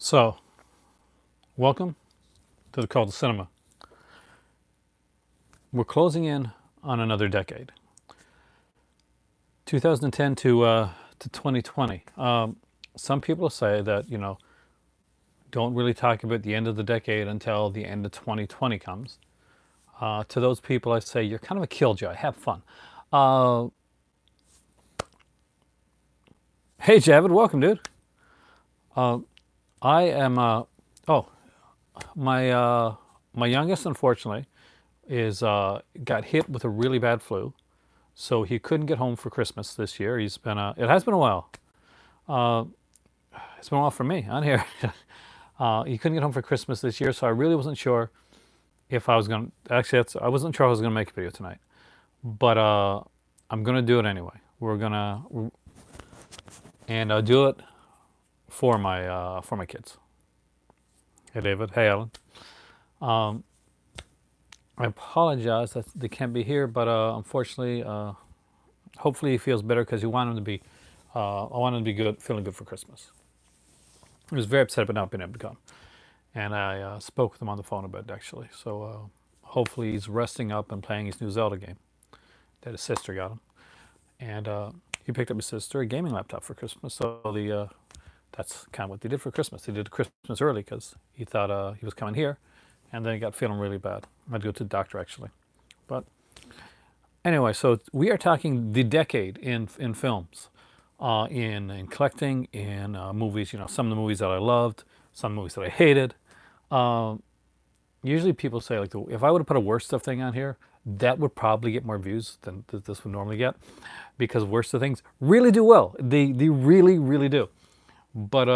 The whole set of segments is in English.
So, welcome to the Call to Cinema. We're closing in on another decade, 2010 to 2020. Some people say that don't really talk about the end of the decade until the end of 2020 comes. To those people, I say you're kind of a killjoy. Have fun. Uh, hey, Javid, welcome, dude. I am. Oh, my youngest, unfortunately, is got hit with a really bad flu, so he couldn't get home for Christmas this year. It has been a while. Uh, it's been a while for me on here. He couldn't get home for Christmas this year, so I really wasn't sure if I was gonna. Actually, I wasn't sure I was gonna make a video tonight, but I'm gonna do it anyway. We're gonna and do it for my kids. Hey, David. Hey, Alan. Um, I apologize that they can't be here, but unfortunately, hopefully he feels better because you want him to be. I want him to be good, feeling good for Christmas. He was very upset about not being able to come, and I spoke with him on the phone about it actually. So hopefully he's resting up and playing his new Zelda game that his sister got him, and he picked up his sister a gaming laptop for Christmas. So that's kind of what they did for Christmas. They did Christmas early because he thought he was coming here, and then he got feeling really bad. I had to go to the doctor actually, but anyway, so we are talking the decade in films, in collecting, in movies. Some of the movies that I loved, some movies that I hated. Um, Usually, people say like, if I would have put a worst of thing on here, that would probably get more views than this would normally get, because worst of things really do well. They really really do. But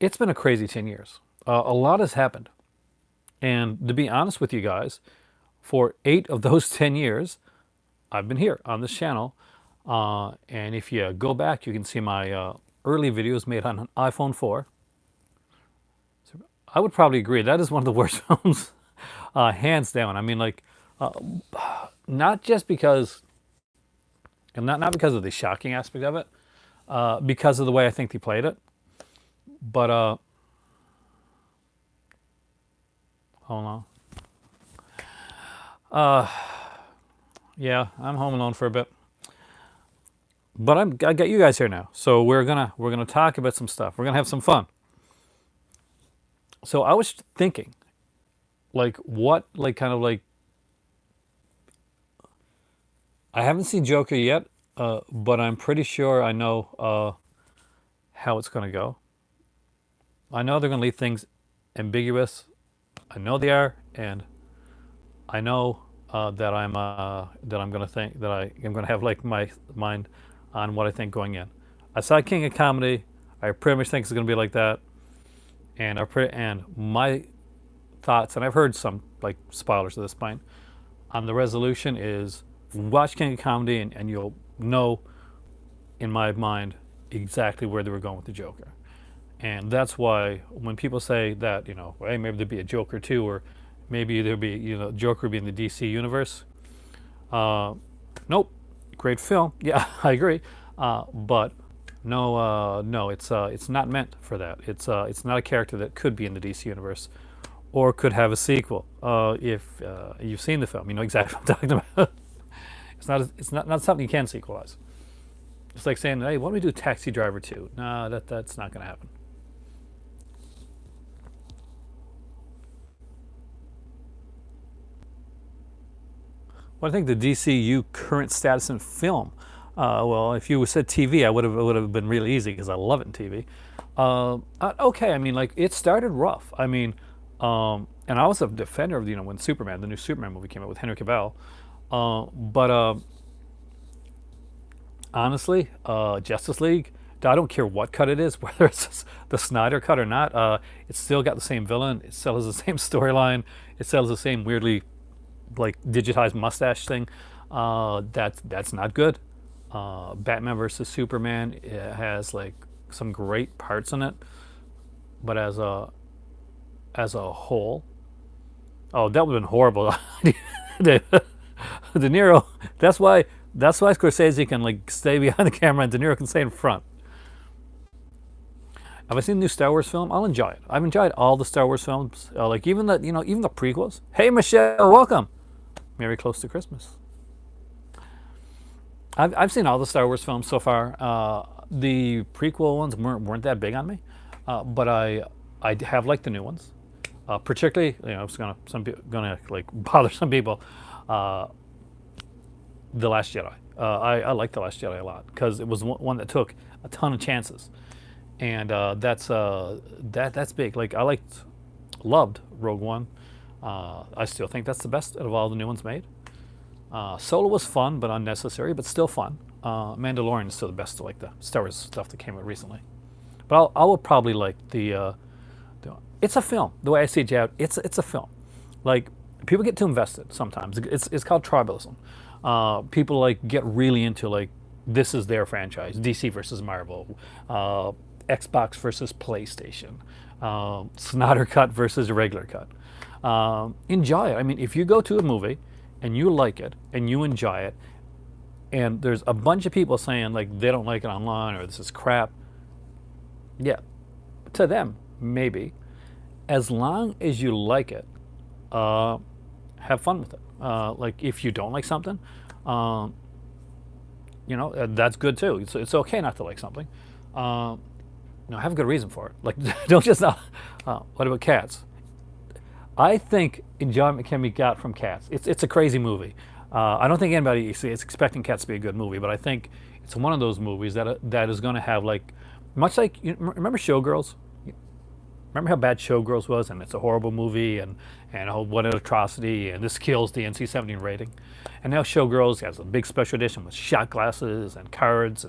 it's been a crazy 10 years. A lot has happened, and to be honest with you guys, for 8 of those 10 years, I've been here on this channel, and if you go back, you can see my early videos made on an iPhone 4. So I would probably agree that is one of the worst films, hands down. I mean, like, uh, not just because, and not because of the shocking aspect of it, because of the way I think they played it. But hold on, yeah, I'm home alone for a bit. But I got you guys here now, so we're gonna talk about some stuff. We're gonna have some fun. So I was thinking, like, what, like, kind of like, I haven't seen Joker yet, but I'm pretty sure I know how it's gonna go. I know they're gonna leave things ambiguous. I know they are, and I know that I'm gonna think that I am gonna have like my mind on what I think going in. I saw King of Comedy. I pretty much think it's gonna be like that, and my thoughts, and I've heard some like spoilers at this point on the resolution is watch King of Comedy, and you'll know in my mind exactly where they were going with the Joker. And that's why when people say that, hey, maybe there'd be a Joker 2, or maybe there'd be, Joker would be in the DC universe. Uh, nope, great film. Yeah, I agree. But no, no, it's not meant for that. It's not a character that could be in the DC universe or could have a sequel. If you've seen the film, you know exactly what I'm talking about. It's not something you can sequelize. It's like saying, hey, why don't we do Taxi Driver 2? No, that's not going to happen. Well, I think the DCU current status in film. Well, if you said TV, I would have been really easy because I love it in TV. Okay, I mean, like, it started rough. I mean, and I was a defender of when the new Superman movie came out with Henry Cavill. But honestly, Justice League, I don't care what cut it is, whether it's the Snyder cut or not. It's still got the same villain. It still has the same storyline. It still has the same weirdly like digitized mustache thing. That's not good. Batman versus Superman, it has like some great parts in it, but as a whole, oh, that would have been horrible. De, De Niro. That's why Scorsese can like stay behind the camera and De Niro can stay in front. Have I seen the new Star Wars film? I'll enjoy it. I've enjoyed all the Star Wars films, like even the even the prequels. Hey Michelle, welcome. Merry close to Christmas. I've seen all the Star Wars films so far. The prequel ones weren't that big on me, but I have liked the new ones. Particularly, it's gonna like bother some people. The Last Jedi. I like The Last Jedi a lot because it was one that took a ton of chances, and that's big. Like loved Rogue One. I still think that's the best out of all the new ones made. Solo was fun but unnecessary, but still fun. Mandalorian is still the best of like the Star Wars stuff that came out recently. But I will probably like it's a film. The way I see it, Jad, it's a film. Like people get too invested sometimes. It's called tribalism. People like get really into like this is their franchise, DC versus Marvel, Xbox versus PlayStation, Snyder cut versus regular cut. Enjoy it. I mean, if you go to a movie and you like it and you enjoy it, and there's a bunch of people saying like they don't like it online or this is crap, yeah, to them maybe, as long as you like it, have fun with it. Like if you don't like something, that's good too. It's okay not to like something. Have a good reason for it. Like don't just what about Cats? I think enjoyment can be got from Cats. It's a crazy movie. I don't think anybody is expecting Cats to be a good movie, but I think it's one of those movies that is going to have like, much like remember Showgirls. Remember how bad Showgirls was, and it's a horrible movie, and what an atrocity, and this kills the NC-17 rating. And now Showgirls has a big special edition with shot glasses and cards,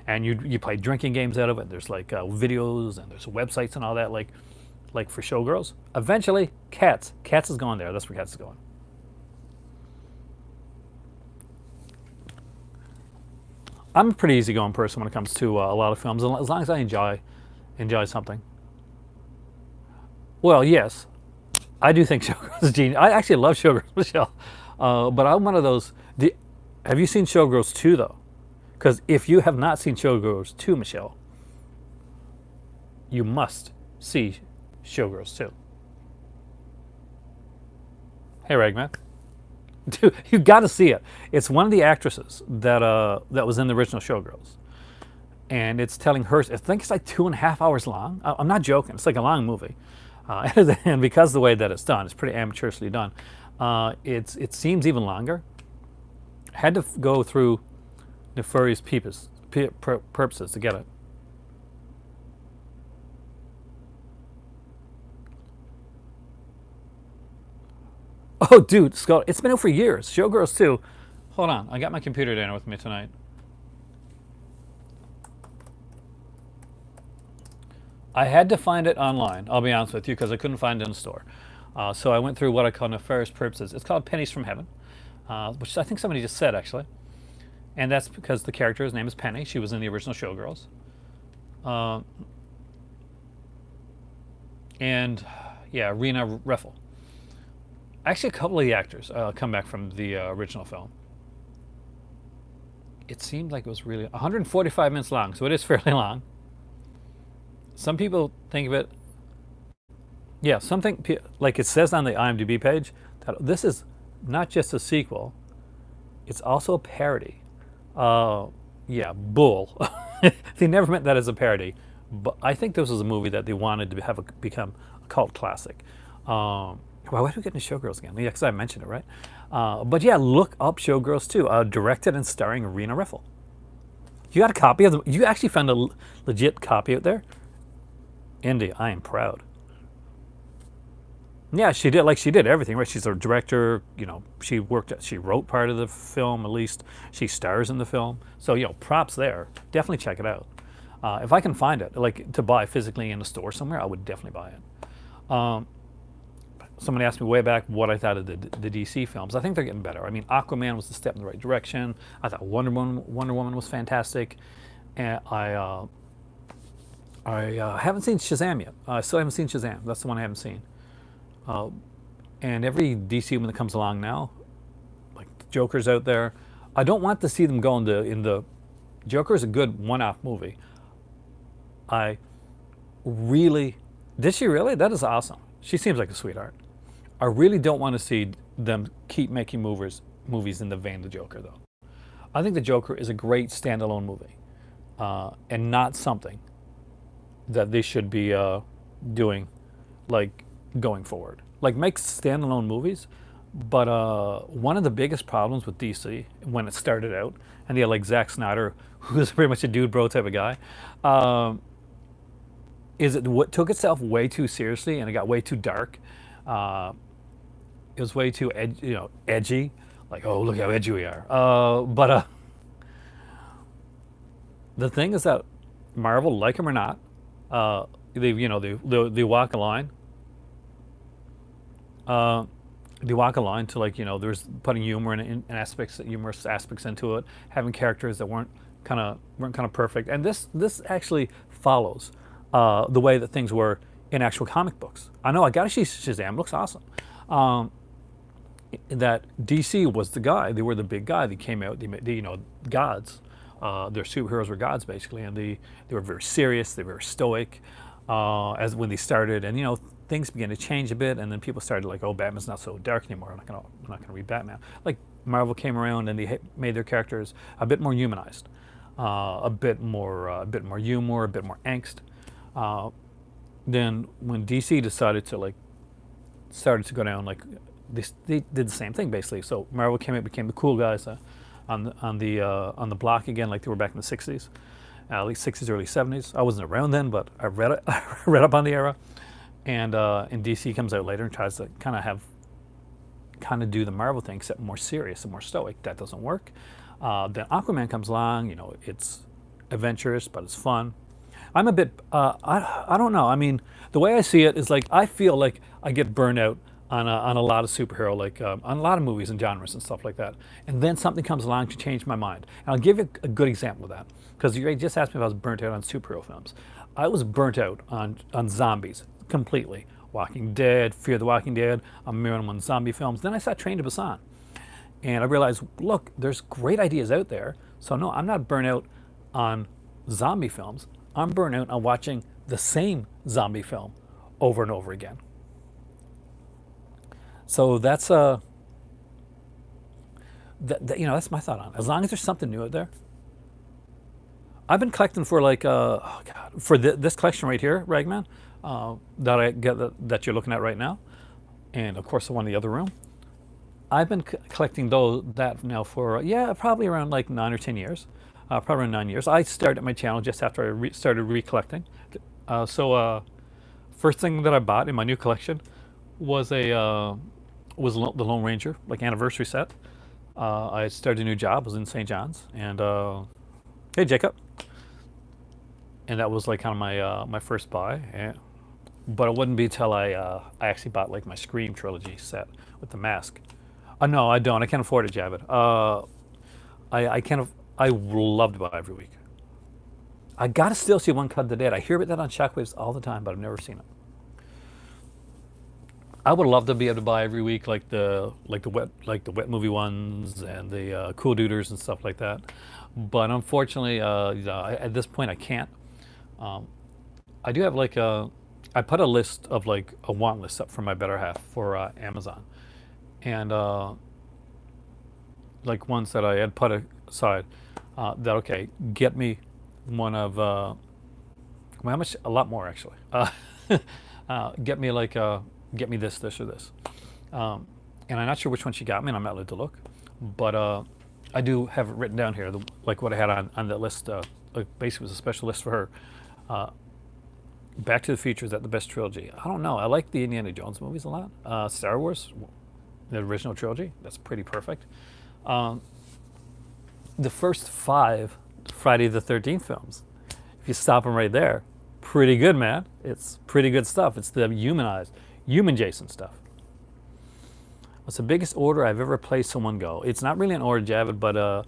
and you play drinking games out of it. There's like videos and there's websites and all that. Like for Showgirls. Eventually, Cats is going there. That's where Cats is going. I'm a pretty easygoing person when it comes to a lot of films, as long as I enjoy something. Well, yes, I do think Showgirls is genius. I actually love Showgirls, Michelle. But I'm one of those. Have you seen Showgirls 2, though? Because if you have not seen Showgirls 2, Michelle, you must see Showgirls 2. Hey, Ragman. Dude, you got to see it. It's one of the actresses that was in the original Showgirls. And it's telling her, I think it's like 2.5 hours long. I'm not joking. It's like a long movie. And because the way that it's done, it's pretty amateurishly done. It seems even longer. Had to go through nefarious purposes to get it. Oh, dude, Scott, it's been out for years. Showgirls 2. Hold on, I got my computer down with me tonight. I had to find it online, I'll be honest with you, because I couldn't find it in the store. So I went through what I call nefarious purposes. It's called Pennies from Heaven, which I think somebody just said, actually. And that's because the character's name is Penny. She was in the original Showgirls. And, yeah, Rena Ruffalo. Actually, a couple of the actors come back from the original film. It seemed like it was really 145 minutes long, so it is fairly long. Some people think of it, yeah, something like it says on the IMDb page that this is not just a sequel, it's also a parody. Yeah, bull. They never meant that as a parody, but I think this was a movie that they wanted to have become a cult classic. Why did we get into Showgirls again? Yeah, because I mentioned it, right? But yeah, look up Showgirls 2, directed and starring Rena Ruffalo. You got a copy of You actually found a legit copy out there? Indy, I am proud. Yeah, she did everything, right? She's a director, she wrote part of the film, at least. She stars in the film. So, props there. Definitely check it out. If I can find it, like to buy physically in a store somewhere, I would definitely buy it. Somebody asked me way back what I thought of the DC films. I think they're getting better. I mean, Aquaman was a step in the right direction. I thought Wonder Woman was fantastic. And I haven't seen Shazam yet. I still haven't seen Shazam. That's the one I haven't seen. And every DC one that comes along now, like Joker's out there, I don't want to see them go in the Joker's a good one-off movie. really, did she really? That is awesome. She seems like a sweetheart. I really don't want to see them keep making movies in the vein of the Joker, though. I think the Joker is a great standalone movie, and not something that they should be doing, like going forward. Like make standalone movies, but one of the biggest problems with DC when it started out, and they had like Zack Snyder, who's pretty much a dude bro type of guy, um, is it what took itself way too seriously and it got way too dark. Uh, it was way too edgy. Like, oh, look how edgy we are. But the thing is that Marvel, like them or not, they walk a line. Uh, they walk a line to, like, there's putting humor in aspects, humorous aspects into it, having characters that weren't kind of perfect, and this actually follows the way that things were in actual comic books. I know I got to see Shazam. It looks awesome. Um, that DC was the guy. They were the big guy. They came out. Gods. Their superheroes were gods basically, and they were very serious. They were very stoic. As when they started, and things began to change a bit, and then people started like, oh, Batman's not so dark anymore. I'm not gonna read Batman. Like Marvel came around and they made their characters a bit more humanized, a bit more humor, a bit more angst. Uh, then when DC decided to like started to go down, like they did the same thing basically. So Marvel came out, became the cool guys on the block again, like they were back in the '60s, late '60s, early '70s. I wasn't around then, but I read it, I read up on the era. And DC comes out later and tries to kind of do the Marvel thing, except more serious and more stoic. That doesn't work. Then Aquaman comes along. It's adventurous, but it's fun. I'm a bit, I don't know. I mean, the way I see it is like I feel like I get burned out on a lot of superhero, like on a lot of movies and genres and stuff like that. And then something comes along to change my mind. And I'll give you a good example of that, because you just asked me if I was burnt out on superhero films. I was burnt out on zombies completely. Walking Dead, Fear the Walking Dead, a million and one zombie films. Then I saw Train to Busan, and I realized, look, there's great ideas out there. So no, I'm not burnt out on zombie films. I'm burnt out on watching the same zombie film over and over again. So that's my thought on it. As long as there's something new out there. I've been collecting for like oh god, for this collection right here, Ragman, that I get that you're looking at right now, and of course the one in the other room. I've been collecting that now for yeah, probably around like 9 or 10 years, probably around 9 years. I started my channel just after I started recollecting. So first thing that I bought in my new collection was the Lone Ranger like anniversary set. I started a new job. Was in St. John's, and hey Jacob, and that was like kind of my first buy. But it wouldn't be till I actually bought like my Scream trilogy set with the mask. No, I don't. I can't afford it, Javid. I can't. I love to buy every week. I gotta still see One Cut of the Dead. I hear about that on Shockwaves all the time, but I've never seen it. I would love to be able to buy every week, like the wet movie ones and the Cool Duders and stuff like that. But unfortunately, at this point, I can't. Um, I do have like I put a list of like a want list up for my better half for Amazon, and like ones that I had put aside. That okay, get me one of well, how much? A lot more actually. Get me like get me this or this. Um, and I'm not sure which one she got me, and I'm not allowed to look. But I do have it written down here, like what I had on that list. Like basically, was a special list for her. Uh, Back to the Future is that the best trilogy? I don't know. I like the Indiana Jones movies a lot. Star Wars, the original trilogy, that's pretty perfect. Um, the first 5 Friday the 13th films, if you stop them right there, pretty good, man. It's pretty good stuff. It's the human Jason stuff. What's the biggest order I've ever placed someone go? It's not really an order, Javid, but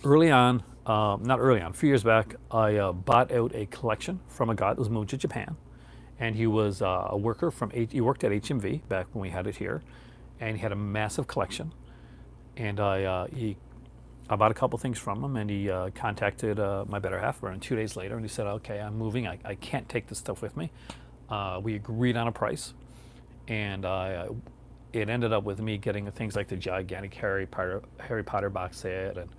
early on, not early on, a few years back, I bought out a collection from a guy that was moved to Japan. And he was a worker he worked at HMV back when we had it here. And he had a massive collection. And he I bought a couple things from him, and he contacted my better half around 2 days later, and he said, "Okay, I'm moving. I can't take this stuff with me." We agreed on a price, and it ended up with me getting things like the gigantic Harry Potter box set and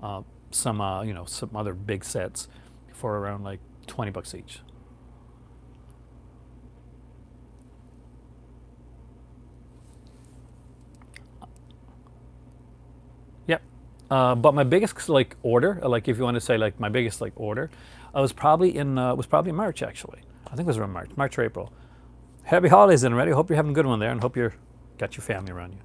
uh, some some other big sets for around like $20 each. Yep. But my biggest like order, like if you want to say like my biggest like order, was probably in March actually. I think it was around March or April. Happy holidays, then, already. Hope you're having a good one there, and hope you're got your family around you.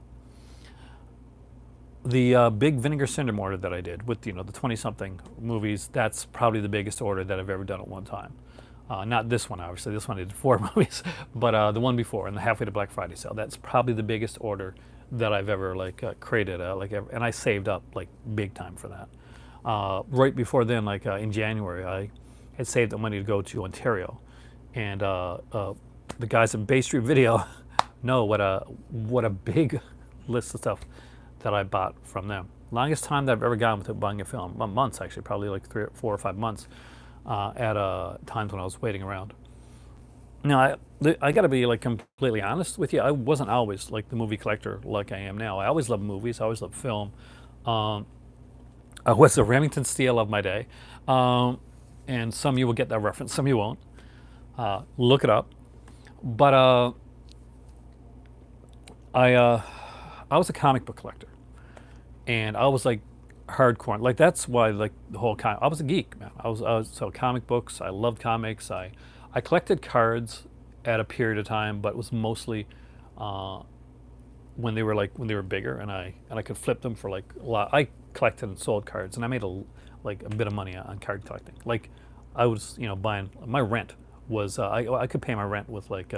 The big Vinegar Syndrome order that I did with the 20-something movies, that's probably the biggest order that I've ever done at one time. Not this one, obviously. This one I did 4 movies, but the one before, and the halfway to Black Friday sale. That's probably the biggest order that I've ever like created, and I saved up like big time for that. Right before then, like in January, I had saved the money to go to Ontario, and the guys at Bay Street Video know what a big list of stuff that I bought from them. Longest time that I've ever gone without buying a film, months actually, probably like 4 or 5 months at times when I was waiting around. Now, I got to be like completely honest with you. I wasn't always like the movie collector like I am now. I always loved movies. I always loved film. Um, I was the Remington Steele of my day, and some of you will get that reference, some of you won't. Look it up. But I I was a comic book collector, and I was like hardcore. Like that's why like the whole I was a geek, man. I was so comic books. I loved comics. I collected cards at a period of time, but it was mostly uh, when they were bigger, and I could flip them for like a lot. I collected and sold cards, and I made a bit of money on card collecting. Like I was buying my rent was I could pay my rent with like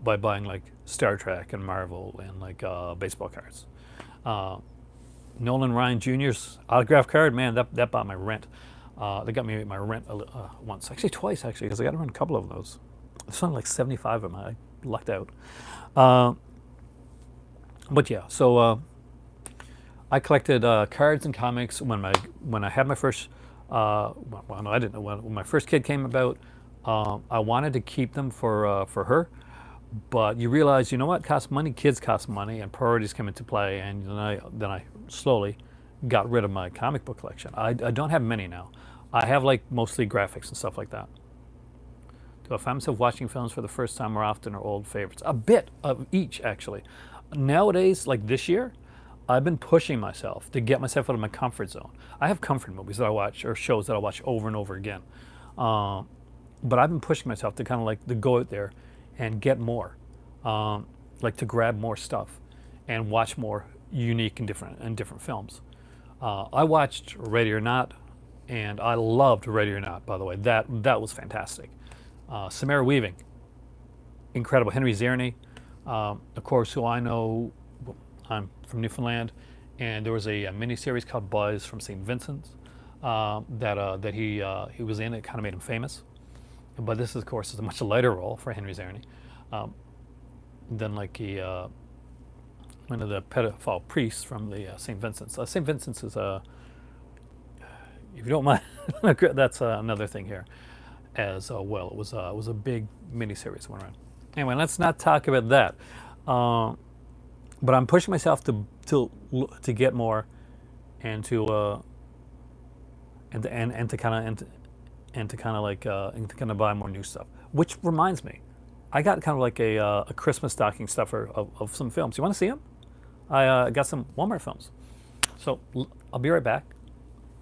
by buying like Star Trek and Marvel and like baseball cards. Uh, Nolan Ryan Jr.'s autograph card, man, that bought my rent. They got me my rent once, actually twice, actually, because I got to rent a couple of those. It's something like 75 of them. I lucked out. Uh, but yeah, so I collected cards and comics when I had my first. Well, no, I didn't know when my first kid came about. I wanted to keep them for her, but you realize, you know what, costs money. Kids cost money, and priorities come into play. And then I slowly got rid of my comic book collection. I don't have many now. I have like mostly graphics and stuff like that. Do I find myself watching films for the first time more often or old favorites? A bit of each, actually. Nowadays, like this year, I've been pushing myself to get myself out of my comfort zone. I have comfort movies that I watch or shows that I watch over and over again. Uh, but I've been pushing myself to kind of like to go out there and get more, like to grab more stuff and watch more unique and different films. I watched Ready or Not, and I loved Ready or Not. By the way, that was fantastic. Samara Weaving, incredible. Henry Czerny, of course, who I know. I'm from Newfoundland, and there was a mini series called Buzz from St. Vincent's that he was in. It kind of made him famous. But this, of course, is a much lighter role for Henry Czerny um, than like one of the pedophile priests from the St. Vincent's. St. Vincent's is if you don't mind, that's another thing here as well. It was a big miniseries that went around. Anyway, let's not talk about that. But I'm pushing myself to get more and to kind of and to kind of like and to kind of buy more new stuff. Which reminds me, I got kind of like a Christmas stocking stuffer of some films. You want to see them? I got some Walmart films. So I'll be right back.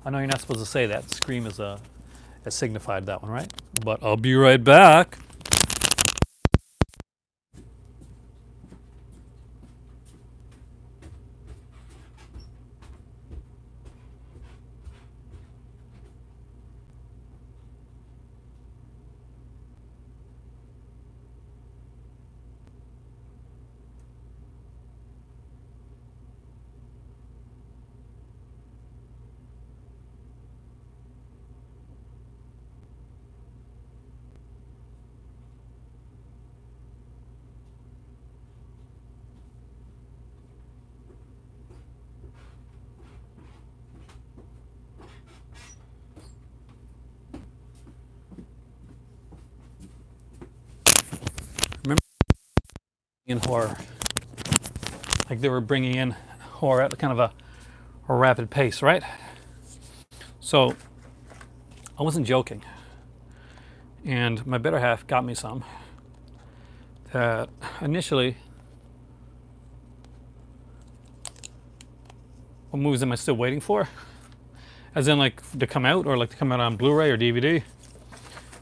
I know you're not supposed to say that. Scream is has signified that one, right? But I'll be right back. in horror. Like they were bringing in horror at kind of a rapid pace, right? So I wasn't joking. And my better half got me some that initially, what movies am I still waiting for? As in like to come out, or like to come out on Blu-ray or DVD?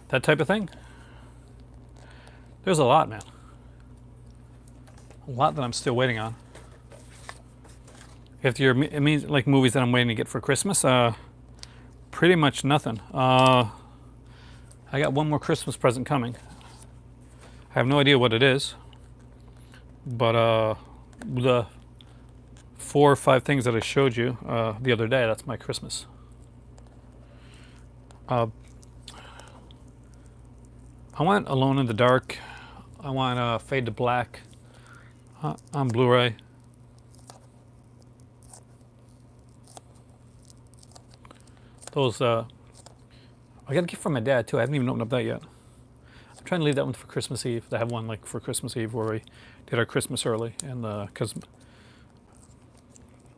That type of thing? There's a lot, man. A lot that I'm still waiting on. If you're, it means like movies that I'm waiting to get for Christmas, pretty much nothing. I got one more Christmas present coming. I have no idea what it is, but the 4 or 5 things that I showed you the other day, that's my Christmas. I want Alone in the Dark. I want Fade to Black on Blu-ray. Those, I got a gift from my dad too. I haven't even opened up that yet. I'm trying to leave that one for Christmas Eve. I have one like for Christmas Eve where we did our Christmas early, and because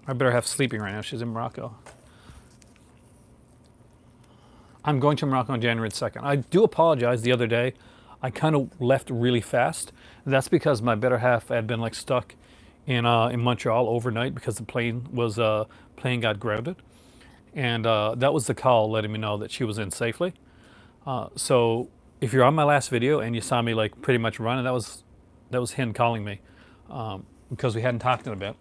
I better have sleeping right now. She's in Morocco. I'm going to Morocco on January 2nd. I do apologize. The other day, I kind of left really fast. That's because my better half had been like stuck in Montreal overnight because the plane got grounded, and that was the call letting me know that she was in safely. So if you're on my last video and you saw me like pretty much running, that was him calling me because we hadn't talked in a bit,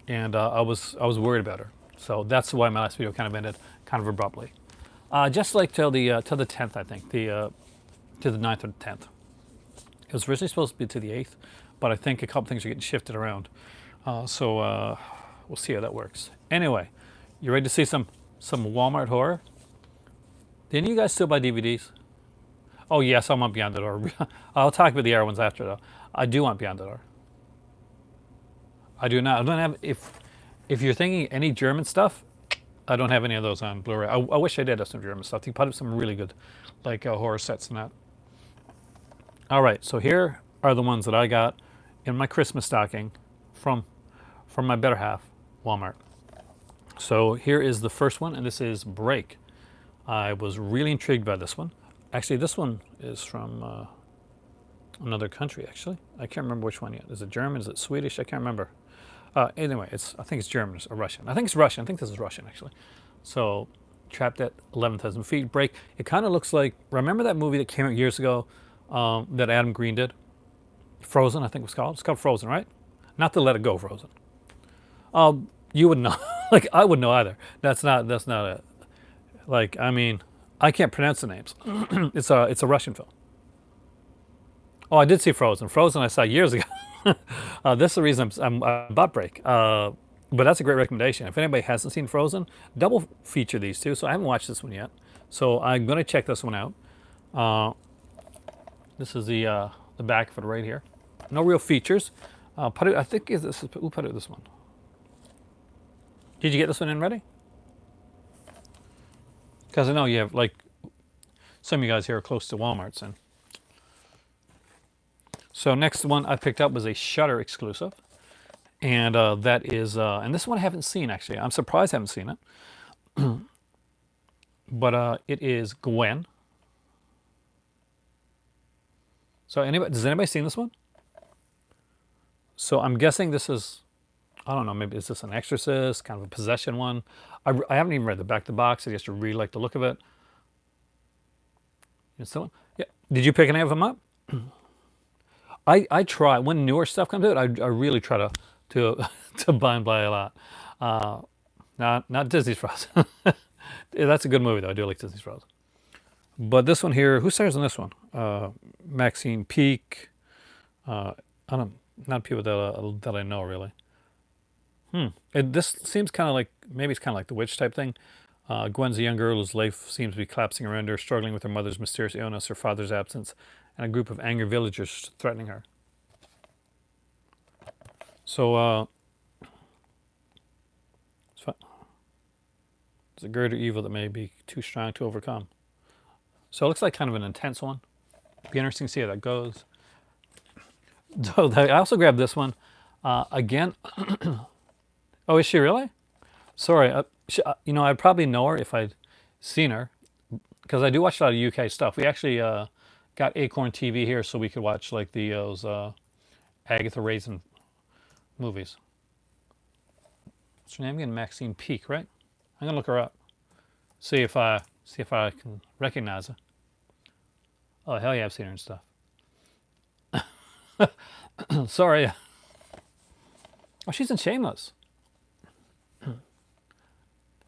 and I was worried about her. So that's why my last video kind of ended kind of abruptly. Just like till the 10th, I think, to the 9th or the 10th. It was originally supposed to be to the 8th, but I think a couple things are getting shifted around. So we'll see how that works. Anyway, you ready to see some Walmart horror? Didn't you guys still buy DVDs? Oh yes, I want Beyond the Door. I'll talk about the air ones after though. I do want Beyond the Door. I do not. I don't have. If you're thinking any German stuff, I don't have any of those on Blu-ray. I wish I did have some German stuff. They put up some really good, like horror sets and that. All right, so here are the ones that I got in my Christmas stocking from my better half, Walmart. So here is the first one, and this is Break. I was really intrigued by this one. Actually, this one is from another country, actually. I can't remember which one yet. Is it German? Is it Swedish? I can't remember. Anyway, I think it's German or Russian. I think it's Russian. I think this is Russian, actually. So, Trapped at 11,000 Feet, Break. It kind of looks like, remember that movie that came out years ago that Adam Green did? Frozen, I think it was called. It's called Frozen, right? Not the Let It Go Frozen. You would know. Like, I wouldn't know either. That's not a, like, I mean, I can't pronounce the names. It's a Russian film. Oh, I did see Frozen. Frozen I saw years ago. This is the reason I bought Break. But that's a great recommendation. If anybody hasn't seen Frozen, double feature these two. So I haven't watched this one yet. So I'm going to check this one out. This is the back of it right here. No real features. I think who put it this one? Did you get this one in ready? Because I know you have like some of you guys here are close to Walmart's and. So next one I picked up was a Shudder exclusive, and that is, and this one I haven't seen actually. I'm surprised I haven't seen it, but it is Gwen. So does anybody seen this one? So I'm guessing this is, I don't know, maybe is this an Exorcist, kind of a possession one? I haven't even read the back of the box. I just really like the look of it. You still, yeah. Did you pick any of them up? I try when newer stuff comes out. I really try to buy a lot. Not Disney's Frozen. That's a good movie though. I do like Disney's Frozen. But this one here, who stars in this one? Maxine Peake. I don't, not people that I know really. This seems kind of like, maybe it's kind of like the witch type thing. Gwen's a young girl whose life seems to be collapsing around her, struggling with her mother's mysterious illness, her father's absence, and a group of angry villagers threatening her. So, it's a greater evil that may be too strong to overcome. So it looks like kind of an intense one. Be interesting to see how that goes. So I also grabbed this one again. Oh, is she really? Sorry, I'd probably know her if I'd seen her because I do watch a lot of UK stuff. We actually got Acorn TV here so we could watch like those Agatha Raisin movies. What's her name again? Maxine Peake, right? I'm gonna look her up. See if I can recognize her. Oh hell yeah, I've seen her and stuff. Sorry. Oh, she's in Shameless.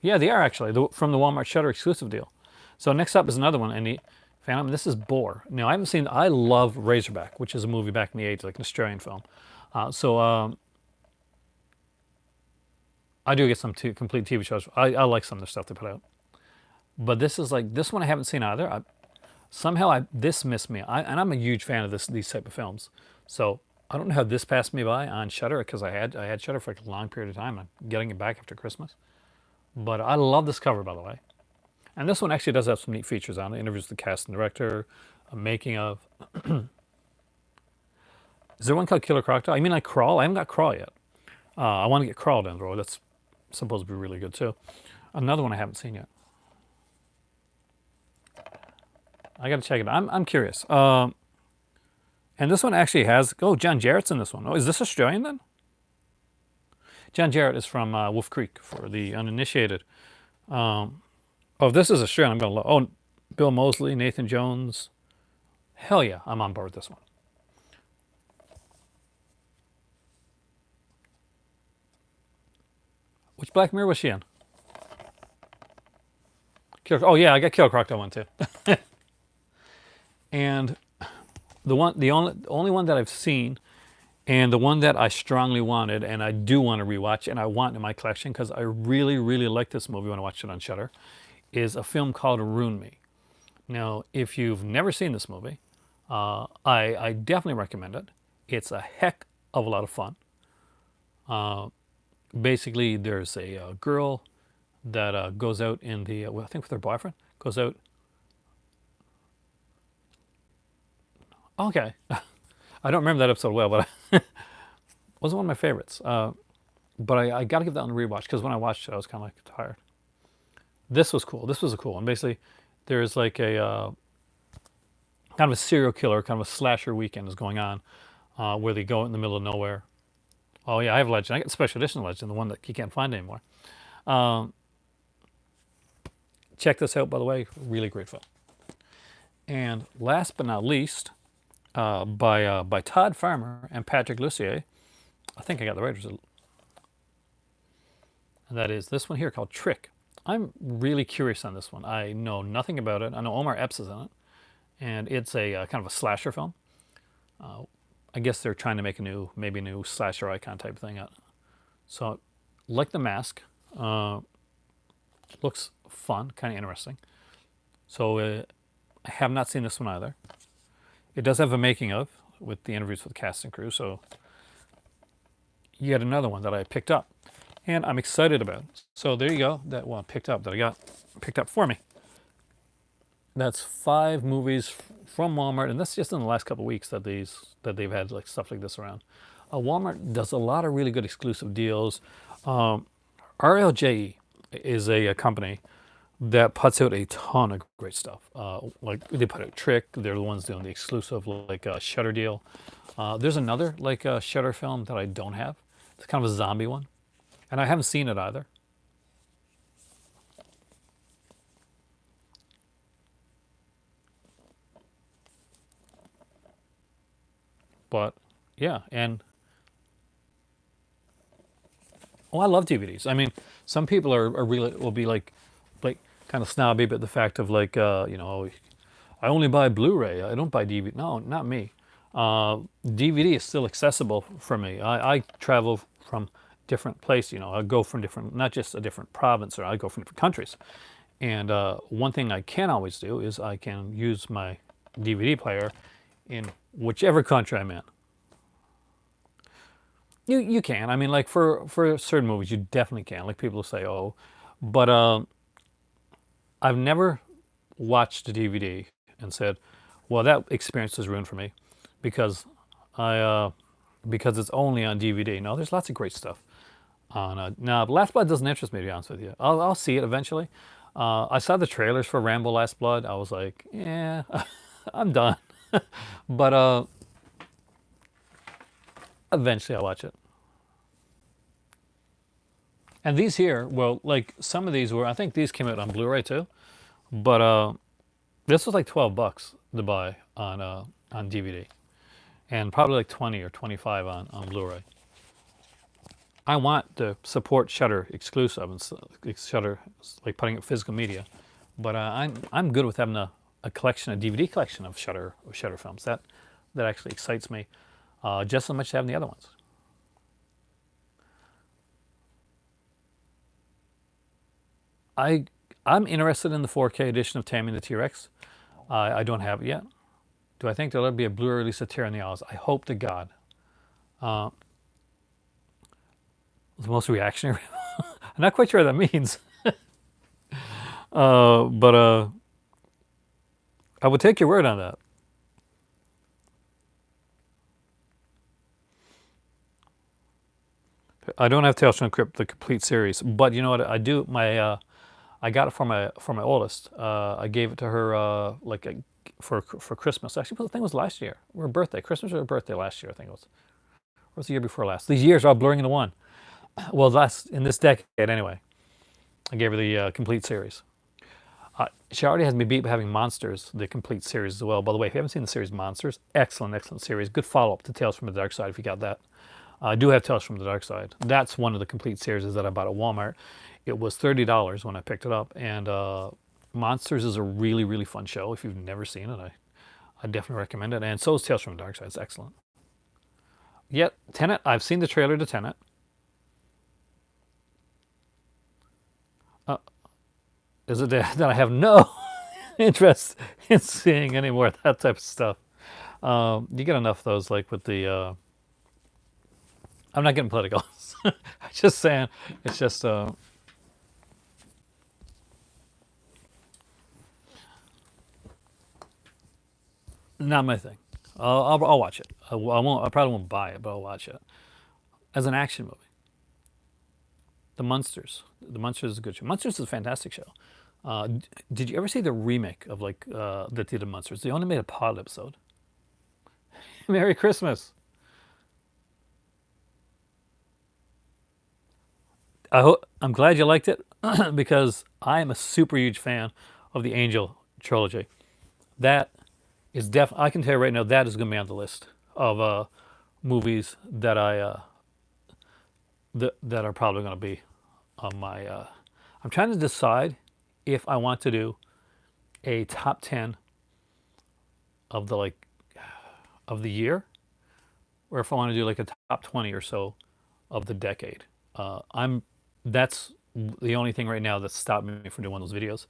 Yeah, they are actually from the Walmart Shutter exclusive deal. So next up is another one, and the Phantom. This is Boar. Now I haven't seen. I love Razorback, which is a movie back in the '80s, like an Australian film. So I do get some complete TV shows. I like some of the stuff they put out, but this is like this one I haven't seen either. This missed me, and I'm a huge fan of these type of films. So I don't know how this passed me by on Shutter because I had Shutter for like a long period of time. I'm getting it back after Christmas, but I love this cover by the way. And this one actually does have some neat features on it. Interviews with the cast and director, a making of. Is there one called Killer Crocodile? I mean, like Crawl. I haven't got Crawl yet. I want to get Crawl down the road. That's supposed to be really good too. Another one I haven't seen yet. I got to check it out. I'm curious. And this one actually has. Oh, John Jarrett's in this one. Oh, is this Australian then? John Jarrett is from Wolf Creek for the uninitiated. Oh, this is Australian. I'm gonna look. Oh, Bill Moseley, Nathan Jones. Hell yeah, I'm on board with this one. Which Black Mirror was she in? Oh yeah, I got Killer Crocodile one too. And the only one that I've seen, and the one that I strongly wanted, and I do want to rewatch, and I want in my collection because I really, really like this movie when I watched it on Shutter, is a film called Ruin Me. Now, if you've never seen this movie, I definitely recommend it. It's a heck of a lot of fun. Basically, there's a girl that goes out in the, well, I think with her boyfriend, goes out. Okay. I don't remember that episode well, but it wasn't one of my favorites. But I got to give that one a rewatch because when I watched it, I was kind of like tired. This was cool. This was a cool one. Basically, there's like a kind of a serial killer, kind of a slasher weekend is going on where they go out in the middle of nowhere. Oh yeah, I have Legend. I got the special edition Legend, the one that you can't find anymore. Check this out, by the way. Really great film. And last but not least, by Todd Farmer and Patrick Lussier. I think I got the right result. And that is this one here called Trick. I'm really curious on this one. I know nothing about it. I know Omar Epps is in it, and it's a kind of a slasher film. I guess they're trying to make maybe a new slasher icon type thing. So, like The Mask, looks fun, kind of interesting. So I have not seen this one either. It does have a making of with the interviews with the cast and crew. So yet another one that I picked up, and I'm excited about. So there you go. That one picked up that I got picked up for me. That's 5 movies from Walmart, and that's just in the last couple of weeks that they've had like stuff like this around. Walmart does a lot of really good exclusive deals. RLJE is a company that puts out a ton of great stuff. Like they put out Trick. They're the ones doing the exclusive like Shutter deal. There's another like Shutter film that I don't have. It's kind of a zombie one, and I haven't seen it either. But yeah, and oh, I love DVDs. I mean, some people are really will be like kind of snobby about the fact of like I only buy Blu-ray. I don't buy DVD. No, not me. DVD is still accessible for me. I travel from different places. I go from different, not just a different province, or I go from different countries. And one thing I can always do is I can use my DVD player in whichever country I'm in. You can. I mean, like for certain movies, you definitely can. Like people will say, oh, but I've never watched a DVD and said, well, that experience is ruined for me because because it's only on DVD. No, there's lots of great stuff on. Now, Last Blood doesn't interest me, to be honest with you. I'll see it eventually. I saw the trailers for Rambo: Last Blood. I was like, yeah, I'm done. But eventually I'll watch it. And these here, well, like some of these were, I think these came out on Blu-ray too. But this was like $12 to buy on DVD, and probably like 20 or 25 on Blu-ray. I want to support Shutter exclusive and Shutter like putting up physical media, but I'm good with having a collection, a DVD collection of Shutter films. That actually excites me just as much as having the other ones. I'm interested in the 4K edition of Tammy and the T-Rex. I don't have it yet. Do I think there'll ever be a Blu-ray release of Terror in the Aisles? I hope to God. Uh, the most reactionary. I'm not quite sure what that means. But I would take your word on that. I don't have Tales from the Crypt, the complete series, but you know what? I do. I got it for my oldest. I gave it to her for Christmas. Actually, the thing was last year. Her birthday, Christmas or her birthday last year. I think it was. Or was the year before last? These years are all blurring into one. Well, last in this decade anyway. I gave her the complete series. She already has me beat by having Monsters, the complete series as well. By the way, if you haven't seen the series Monsters, excellent series. Good follow-up to Tales from the Dark Side if you got that. I do have Tales from the Dark Side. That's one of the complete series that I bought at Walmart. It was $30 when I picked it up, and Monsters is a really fun show. If you've never seen it, I definitely recommend it. And so is Tales from the Dark Side. It's excellent. Yet Tenet, I've seen the trailer to Tenet. Is it that I have no interest in seeing any more of that type of stuff? You get enough of those, like with the. I'm not getting political. I'm just saying, it's just. Not my thing. I'll watch it. I won't. I probably won't buy it, but I'll watch it. As an action movie, The Munsters. The Munsters is a good show. Munsters is a fantastic show. Did you ever see the remake of that did The Munsters? They only made a pilot episode. Merry Christmas. I'm glad you liked it because I am a super huge fan of the Angel trilogy. That is I can tell you right now that is going to be on the list of movies that that are probably going to be on my. I'm trying to decide if I want to do a top 10 of of the year, or if I want to do like a top 20 or so of the decade. That's the only thing right now that's stopped me from doing one of those videos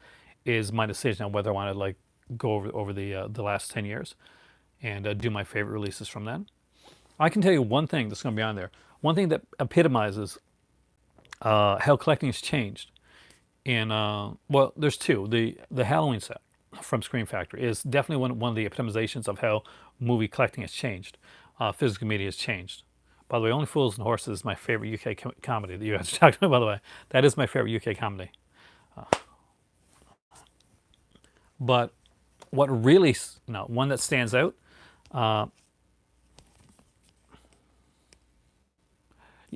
is my decision on whether I want to go over the last 10 years and do my favorite releases from then. I can tell you one thing that's going to be on there. One thing that epitomizes how collecting has changed. In well, there's two. The Halloween set from Scream Factory is definitely one of the epitomizations of how movie collecting has changed. Physical media has changed. By the way, Only Fools and Horses is my favorite UK comedy that you guys are talking about, by the way. That is my favorite UK comedy. But what really, one that stands out,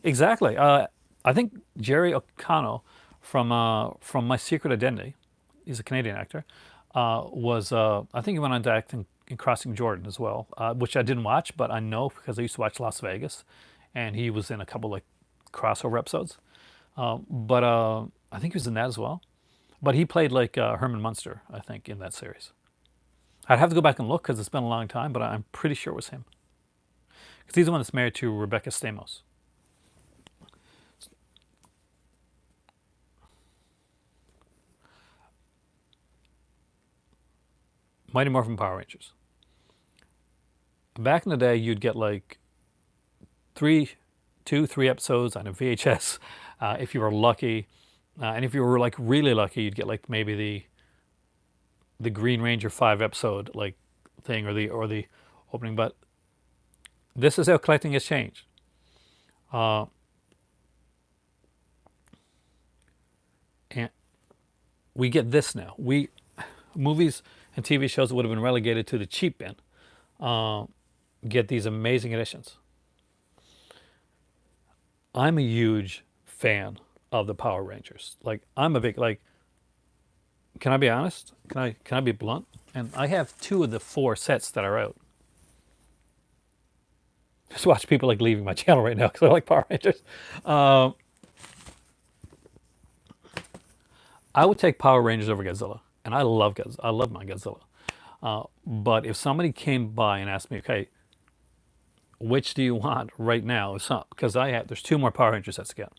exactly. I think Jerry O'Connell from My Secret Identity, he's a Canadian actor, I think he went on to act in Crossing Jordan as well, which I didn't watch, but I know because I used to watch Las Vegas, and he was in a couple crossover episodes. But I think he was in that as well. But he played Herman Munster, I think, in that series. I'd have to go back and look because it's been a long time, but I'm pretty sure it was him. Because he's the one that's married to Rebecca Stamos. Mighty Morphin Power Rangers. Back in the day, you'd get three episodes on a VHS if you were lucky. And if you were really lucky, you'd get maybe the Green Ranger 5 episode thing or the opening. But This is how collecting has changed. Uh, and we get this now. We movies and TV shows that would have been relegated to the cheap bin uh, get these amazing editions. I'm a huge fan of the Power Rangers. Like I'm a big like. Can I be honest? Can I be blunt? And I have two of the four sets that are out. Just watch people like leaving my channel right now because I like Power Rangers. Um, I would take Power Rangers over Godzilla, and I love Godzilla. I love my Godzilla. But if somebody came by and asked me, okay, which do you want right now? Because there's two more Power Rangers sets to get,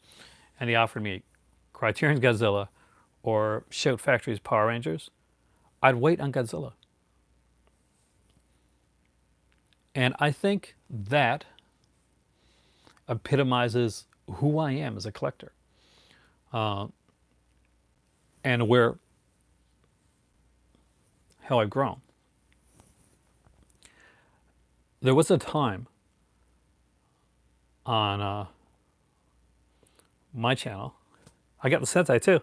and he offered me Criterion's Godzilla or Shout Factory's Power Rangers. I'd wait on Godzilla, and I think that epitomizes who I am as a collector, and where how I've grown. There was a time on my channel. I got the Sentai too.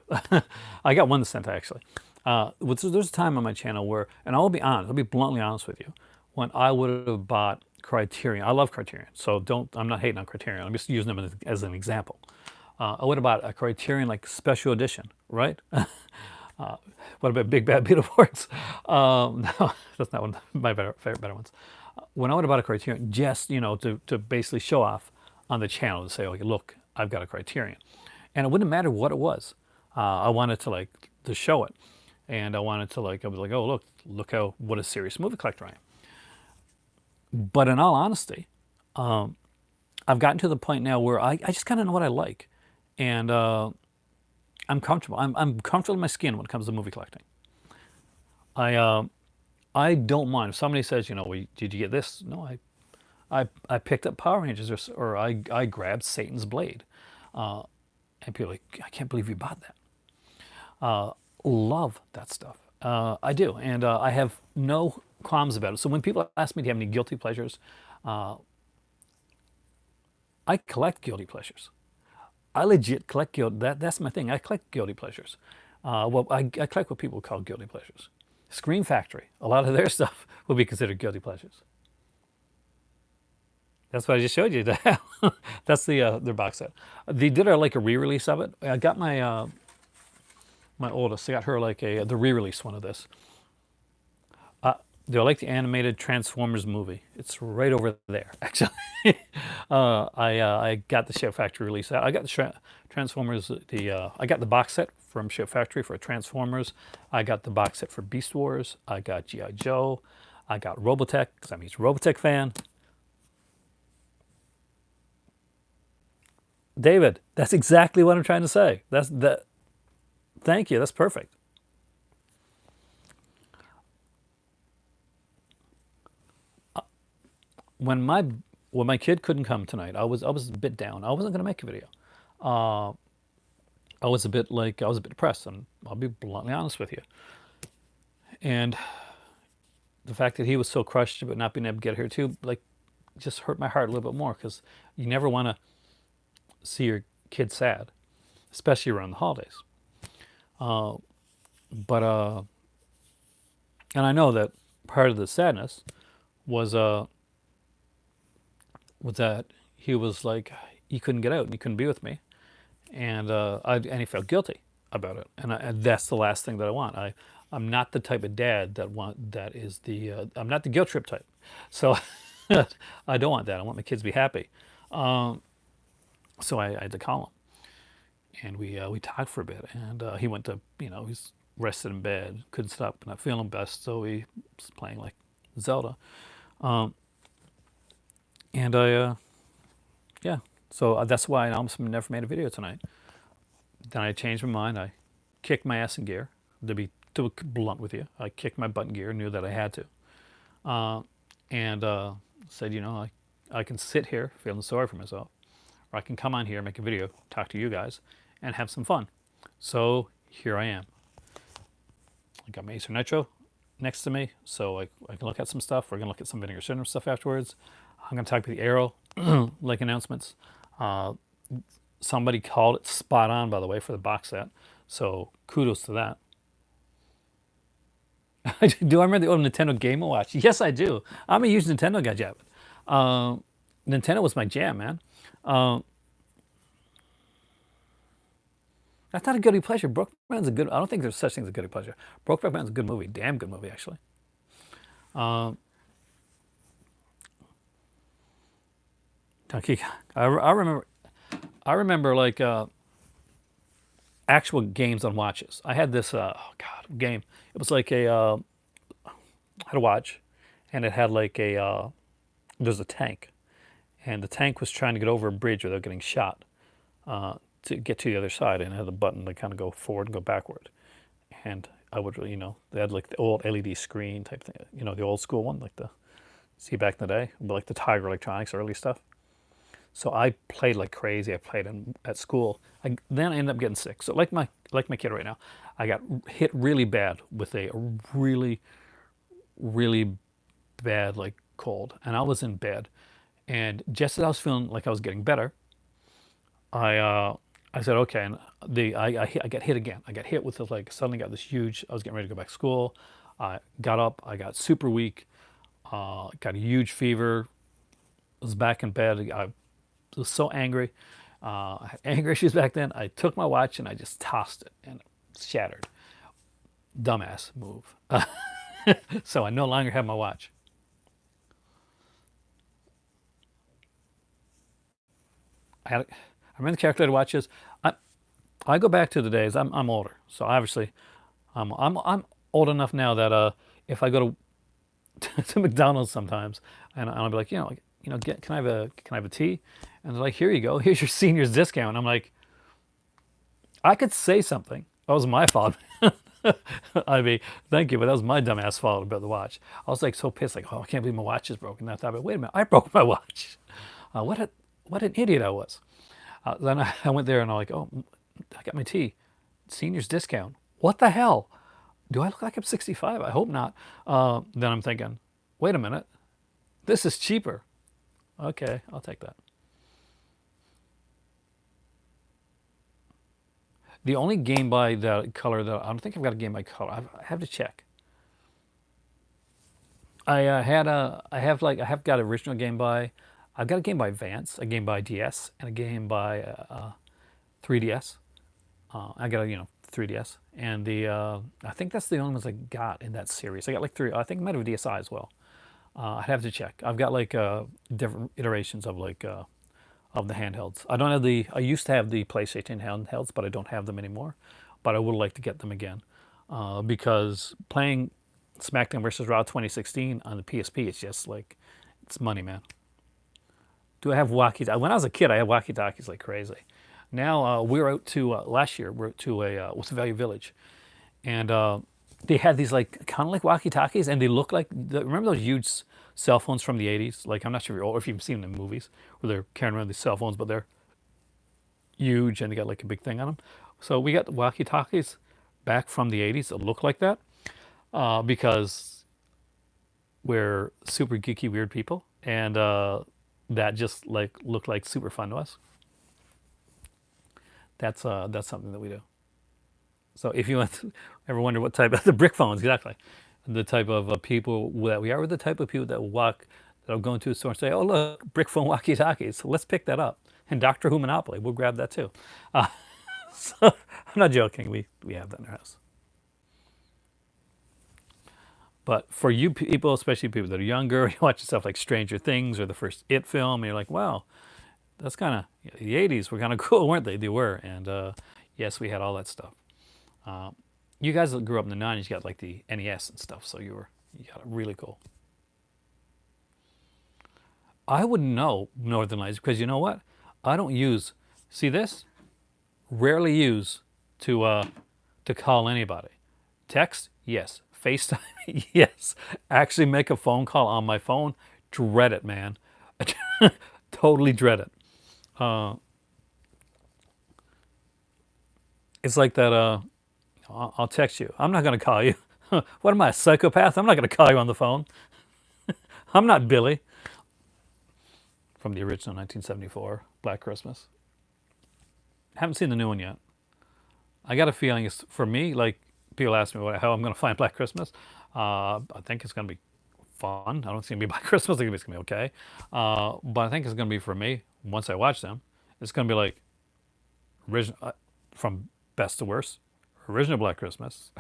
I got one Sentai actually. There's a time on my channel where, and I'll be honest, I'll be bluntly honest with you, when I would have bought Criterion. I love Criterion, so don't. I'm not hating on Criterion. I'm just using them as an example. I would have bought a Criterion like special edition, right? What about Big Bad Beetleborgs? No, that's not one of my favorite better ones. When I would have bought a Criterion, just to basically show off on the channel to say, okay, look, I've got a Criterion, and it wouldn't matter what it was. I wanted to to show it, and I wanted to I was like, oh look how what a serious movie collector I am. But in all honesty, I've gotten to the point now where I just kind of know what I like, and I'm comfortable. I'm comfortable in my skin when it comes to movie collecting. I I don't mind if somebody says, well, did you get this? No, I picked up Power Rangers, or I grabbed Satan's Blade, and people are like, I can't believe you bought that. Love that stuff. I do, and I have no qualms about it. So when people ask me, do you have any guilty pleasures? I collect guilty pleasures. I legit collect That's my thing. I collect guilty pleasures. I collect what people call guilty pleasures. Scream Factory, a lot of their stuff would be considered guilty pleasures. That's what I just showed you. That's their box set. They did a re-release of it. I got my oldest. I got her the re-release one of this. Do I like the animated Transformers movie? It's right over there, actually. I got the Shout Factory release. I got the Transformers. I got the box set from Shout Factory for Transformers. I got the box set for Beast Wars. I got GI Joe. I got Robotech because I'm a huge Robotech fan. David, that's exactly what I'm trying to say. That's that. Thank you. That's perfect. When my kid couldn't come tonight, I was a bit down. I wasn't going to make a video. Uh, I was a bit depressed, and I'll be bluntly honest with you. And the fact that he was so crushed about not being able to get here too, just hurt my heart a little bit more because you never want to see your kid sad, especially around the holidays. Uh, but and I know that part of the sadness was that he was like he couldn't get out and he couldn't be with me, and and he felt guilty about it, and that's the last thing that I want. I'm not the type of dad that is the I'm not the guilt trip type, so I don't want that. I want my kids to be happy. So I had to call him, and we talked for a bit, and he went to he's rested in bed, couldn't stop, not feeling best, so he was playing Zelda, and yeah, so that's why I almost never made a video tonight. Then I changed my mind. I kicked my ass in gear. To be blunt with you, I kicked my butt in gear. Knew that I had to, and said, I can sit here feeling sorry for myself, or I can come on here, make a video, talk to you guys, and have some fun. So here I am. I got my Acer Nitro next to me, so I can look at some stuff. We're gonna look at some Vinegar Syndrome stuff afterwards. I'm going to talk about the Arrow like announcements. Uh, Somebody called it spot on, by the way, for the box set. So kudos to that. Do I remember the old Nintendo Game & Watch? Yes, I do. I'm a huge Nintendo guy, Jeff. Uh, Nintendo was my jam, man. Uh, that's not a guilty pleasure. Brokeback Mountain's a good. I don't think there's such thing as a guilty pleasure. Brokeback Mountain's a good movie. Damn good movie, actually. Uh, Donkey Kong. I remember. I remember like actual games on watches. I had this. Oh God, game. It was like a had a watch, and it had like a there's a tank, and the tank was trying to get over a bridge without getting shot to get to the other side, and it had a button to kind of go forward and go backward. And I would, they had like the old LED screen type thing, the old school one, like the see back in the day, but like the Tiger Electronics early stuff. So I played like crazy. I played at school. Then I ended up getting sick. So like my kid right now, I got hit really bad with a really really bad like cold, and I was in bed. And just as I was feeling like I was getting better, I said okay, and I got hit again. I got hit with this, like suddenly got this huge. I was getting ready to go back to school. I got up. I got super weak. Got a huge fever. Was back in bed. I was so angry. I had anger issues back then. I took my watch and I just tossed it and it shattered. Dumbass move. So I no longer have my watch. I remember the calculated watches. I, I go back to the days. I'm older, so obviously, I'm old enough now that if I go to McDonald's sometimes, and I'll be like, can I have a tea? And they're like, here you go, here's your senior's discount. I'm like, I could say something. That was my fault. I mean, thank you, but that was my dumbass fault about the watch. I was like so pissed, like, oh, I can't believe my watch is broken. And I thought, but wait a minute, I broke my watch. What an idiot I was. Then I went there and I'm like, oh, I got my tea, senior's discount. What the hell? Do I look like I'm 65? I hope not. Then I'm thinking, wait a minute, this is cheaper. Okay, I'll take that. The only Game Boy the color that I don't think I've got a Game Boy color. I have to check. I have got original Game Boy. I've got a Game Boy Advance, a Game Boy DS, and a Game Boy 3DS. I got a 3DS, and the I think that's the only ones I got in that series. I got like three. I think I might have a DSi as well. I'd have to check. I've got like different iterations of the handhelds. I don't have the. I used to have the PlayStation handhelds, but I don't have them anymore. But I would like to get them again because playing SmackDown versus Raw 2016 on the PSP, it's just like it's money, man. Do I have walkie? When I was a kid, I had walkie talkies like crazy. Now we were out to last year. We're out to a what's the Value Village, and they had these like kind of like walkie talkies, and they look like remember those huge cell phones from the '80s? Like I'm not sure if you're old, or if you've seen them in movies where they're carrying around these cell phones, but they're huge and they got like a big thing on them. So we got walkie talkies back from the '80s that look like that because we're super geeky weird people, and that just like looked like super fun to us. That's something that we do. So if you ever wonder what type of the brick phones exactly, the type of people that we are, or the type of people that walk that'll go into a store and say, "Oh look, brick phone walkie talkies. So let's pick that up." And Doctor Who Monopoly, we'll grab that too. Uh, so I'm not joking. We have that in our house. But for you people, especially people that are younger, you watch stuff like Stranger Things or the first It film, and you're like, "Wow, that's kind of the '80s were kind of cool, weren't they?" They were, and yes, we had all that stuff. Uh, you guys that grew up in the '90s got like the NES and stuff, so you got it really cool. I wouldn't know Northern Lights because you know what? I don't use. See this? Rarely use to call anybody. Text, yes. FaceTime, yes. Actually, make a phone call on my phone. Dread it, man. Totally dread it. Uh, it's like that. I'll text you. I'm not going to call you. What am I, a psychopath? I'm not going to call you on the phone. I'm not Billy. from the original 1974 Black Christmas. Haven't seen the new one yet. I got a feeling it's for me. Like people ask me how I'm going to find Black Christmas. I think it's going to be fun. I don't think it's going to be Black Christmas. I think it's going to be okay. But I think it's going to be for me. Once I watch them, it's going to be like original from best to worst. Original Black Christmas,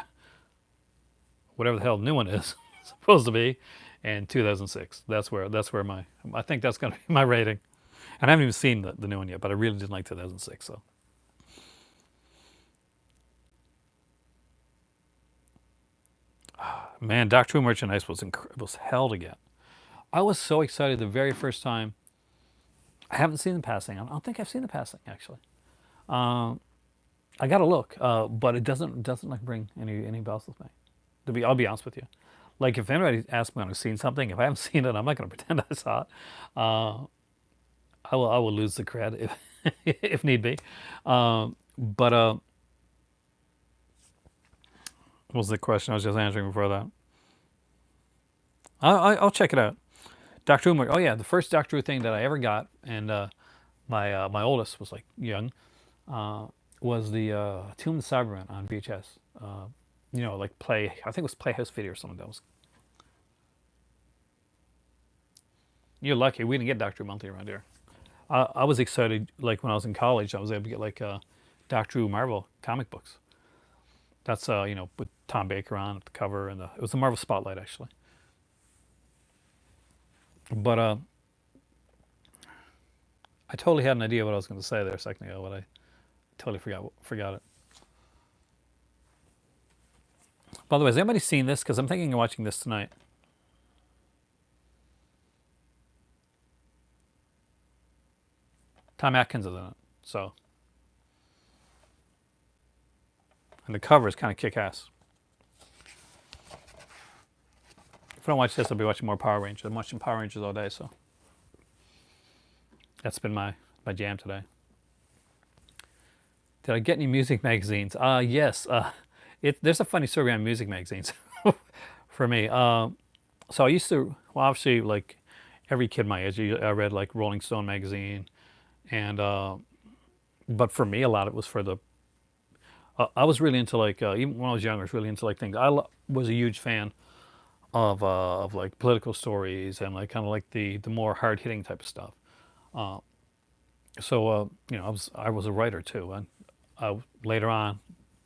whatever the hell the new one is supposed to be, and 2006. That's where my I think that's going to be my rating. And I haven't even seen the new one yet, but I really didn't like 2006. So man, Doctor Who merchandise was hell to get. I was so excited the very first time. I haven't seen the passing. I don't think I've seen the passing actually. Um, I got to look, but it doesn't like bring any bells with me. I'll be honest with you. Like if anybody asks me when I've seen something, if I haven't seen it, I'm not going to pretend I saw it. Uh, I will lose the cred if if need be. But what was the question I was just answering before that? I'll check it out. Doctor Who. Oh yeah, the first Doctor Who thing that I ever got, and my oldest was like young, uh, was the Tomb of the Cybermen on VHS. Uh, like play. I think it was Playhouse Video or something. That was. You're lucky we didn't get Doctor Who Monthly around here. I was excited like when I was in college. I was able to get like Doctor Who Marvel comic books. That's with Tom Baker on the cover, and it was the Marvel Spotlight actually. But I totally had an idea what I was going to say there a second ago, but I totally forgot it. By the way, has anybody seen this? Because I'm thinking of watching this tonight. Tom Atkins is in it, so and the cover is kind of kick-ass. If I don't watch this, I'll be watching more Power Rangers. I'm watching Power Rangers all day, so that's been my jam today. Did I get any music magazines? Yes. There's a funny story on music magazines for me. So I used to, well, obviously, like every kid my age, I read like Rolling Stone magazine, and but for me, a lot of it was for the. I was really into like even when I was younger, I was really into like things. Was a huge fan of like political stories and like kind of like the more hard hitting type of stuff. Uh, I was a writer too, and later on,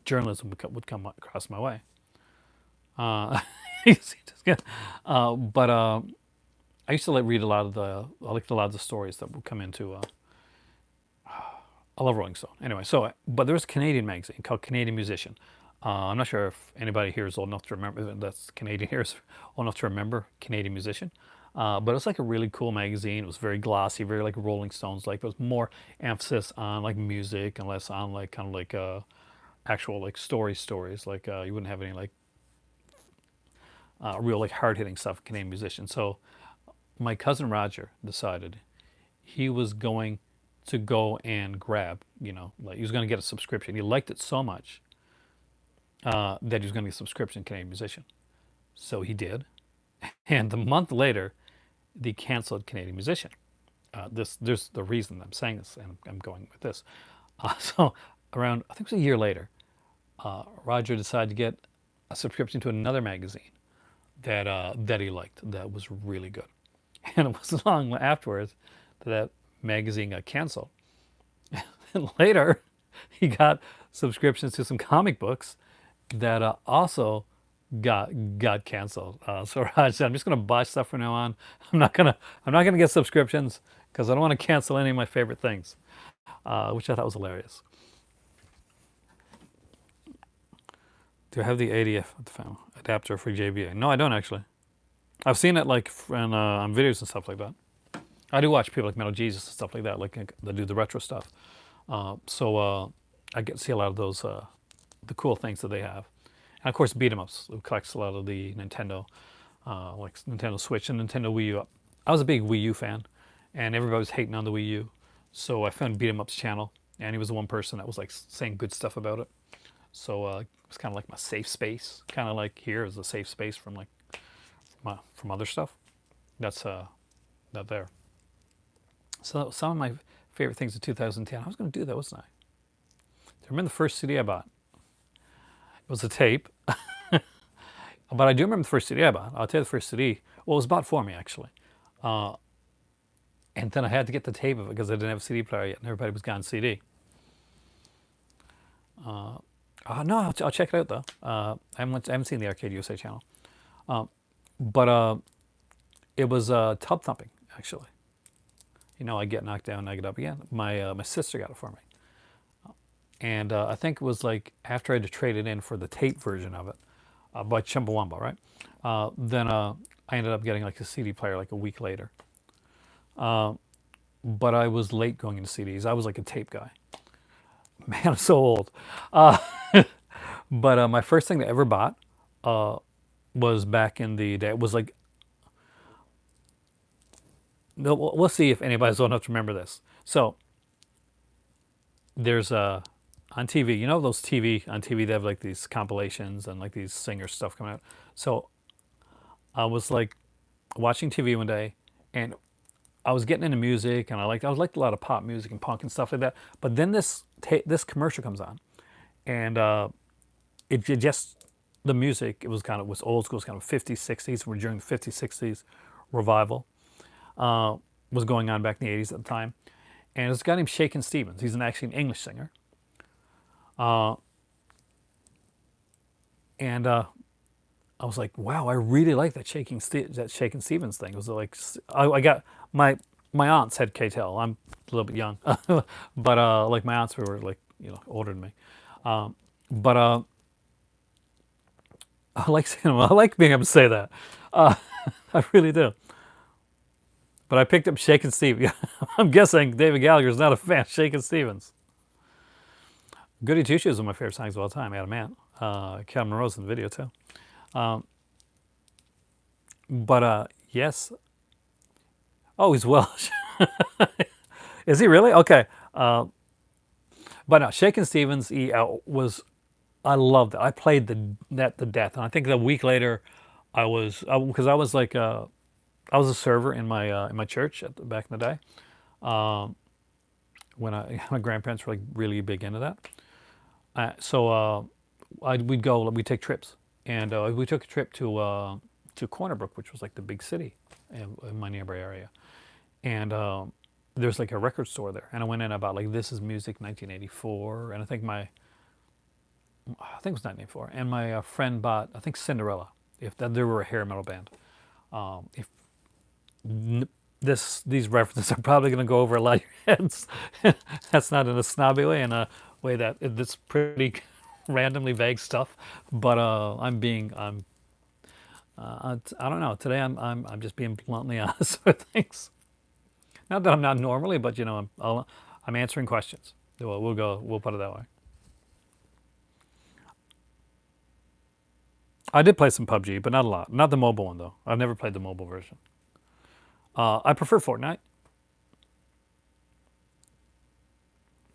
journalism would come across my way. Uh, but I used to like read a lot of I liked a lot of the stories that would come into. I love Rolling Stone. Anyway, but there was a Canadian magazine called Canadian Musician. I'm not sure if anybody here is old enough to remember. That's Canadian here is old enough to remember Canadian Musician. But it was like a really cool magazine. It was very glossy, very like Rolling Stones. Like it was more emphasis on like music and less on like kind of like actual like stories. Like you wouldn't have any like real like hard hitting stuff. Canadian Musician. So my cousin Roger decided he was going to go and grab, like he was going to get a subscription. He liked it so much that he was going to get a subscription to Canadian Musician. So he did. And a month later, they canceled Canadian Musician. There's the reason I'm saying this, and I'm going with this. So around, I think it was a year later, Roger decided to get a subscription to another magazine that he liked, that was really good. And it wasn't long afterwards that magazine got canceled. And later, he got subscriptions to some comic books that also got canceled. So Raj said, "I'm just going to buy stuff from now on. I'm not gonna get subscriptions because I don't want to cancel any of my favorite things," which I thought was hilarious. Do I have the ADF adapter for JBA? No, I don't actually. I've seen it like on videos and stuff like that. I do watch people like Metal Jesus and stuff like that, like that do the retro stuff. So I get to see a lot of those the cool things that they have, and of course beat 'em ups. Who collects a lot of the Nintendo, like Nintendo Switch and Nintendo Wii U. I was a big Wii U fan, and everybody was hating on the Wii U, so I found Beat 'em Up's channel, and he was the one person that was like saying good stuff about it. So it was kind of like my safe space, kind of like here is a safe space from like from other stuff. That's not there. So some of my favorite things of 2010. I was going to do that, wasn't I? Do you remember the first CD I bought? It was a tape, but I do remember the first CD I bought. I'll tell you the first CD. Well, it was bought for me actually, and then I had to get the tape of it because I didn't have a CD player yet, and everybody was gone CD. No, I'll check it out though. I haven't seen the Arcade USA channel, but it was Tub Thumping actually. You know, I get knocked down, I get up again. My sister got it for me, and I think it was like after I had to trade it in for the tape version of it by Chumbawamba, right? Then I ended up getting like a CD player like a week later. But I was late going into CDs. I was like a tape guy. Man, I'm so old. Uh, but my first thing I ever bought was back in the day. It was like, no, we'll see if anybody's old enough to remember this. So there's on TV, you know those on TV they have like these compilations and like these singer stuff coming out. So I was like watching TV one day, and I was getting into music, and I liked a lot of pop music and punk and stuff like that. But then this commercial comes on, and it just the music, it was old school. It was kind of 50s 60s. We're during the 50s 60s revival was going on back in the 80s at the time, and it's a guy named Shakin' Stevens. He's actually an English singer, and I was like, wow, I really like that Shakin' Stevens thing. It was like I got my aunts had KTEL. I'm a little bit young, but like my aunts were like older than me. But I like saying, I like being able to say that. I really do. But I picked up Shakin' Stevens. I'm guessing David Gallagher's not a fan of Shakin' Stevens. Goody Two Shoes is one of my favorite songs of all time. Adam Ant. Cal Monroe's in the video too. But yes. Oh, he's Welsh. Is he really? Okay. But no, Shakin' Stevens I loved it. I played that to death. And I think a week later, because I was like, I was a server in my church back in the day, when my grandparents were like really big into that. So we'd take trips, and we took a trip to Corner Brook, which was like the big city in my neighbor area, and there's like a record store there, and I went in about like This Is Music 1984, and I think it was 1984, and my friend bought I think Cinderella. If that they were a hair metal band, if these references are probably going to go over a lot of your heads. That's not in a snobby way, in a way that it's pretty randomly vague stuff. But I don't know. Today I'm just being bluntly honest with things. Not that I'm not normally, but I'm answering questions. We'll put it that way. I did play some PUBG, but not a lot. Not the mobile one though. I've never played the mobile version. I prefer Fortnite.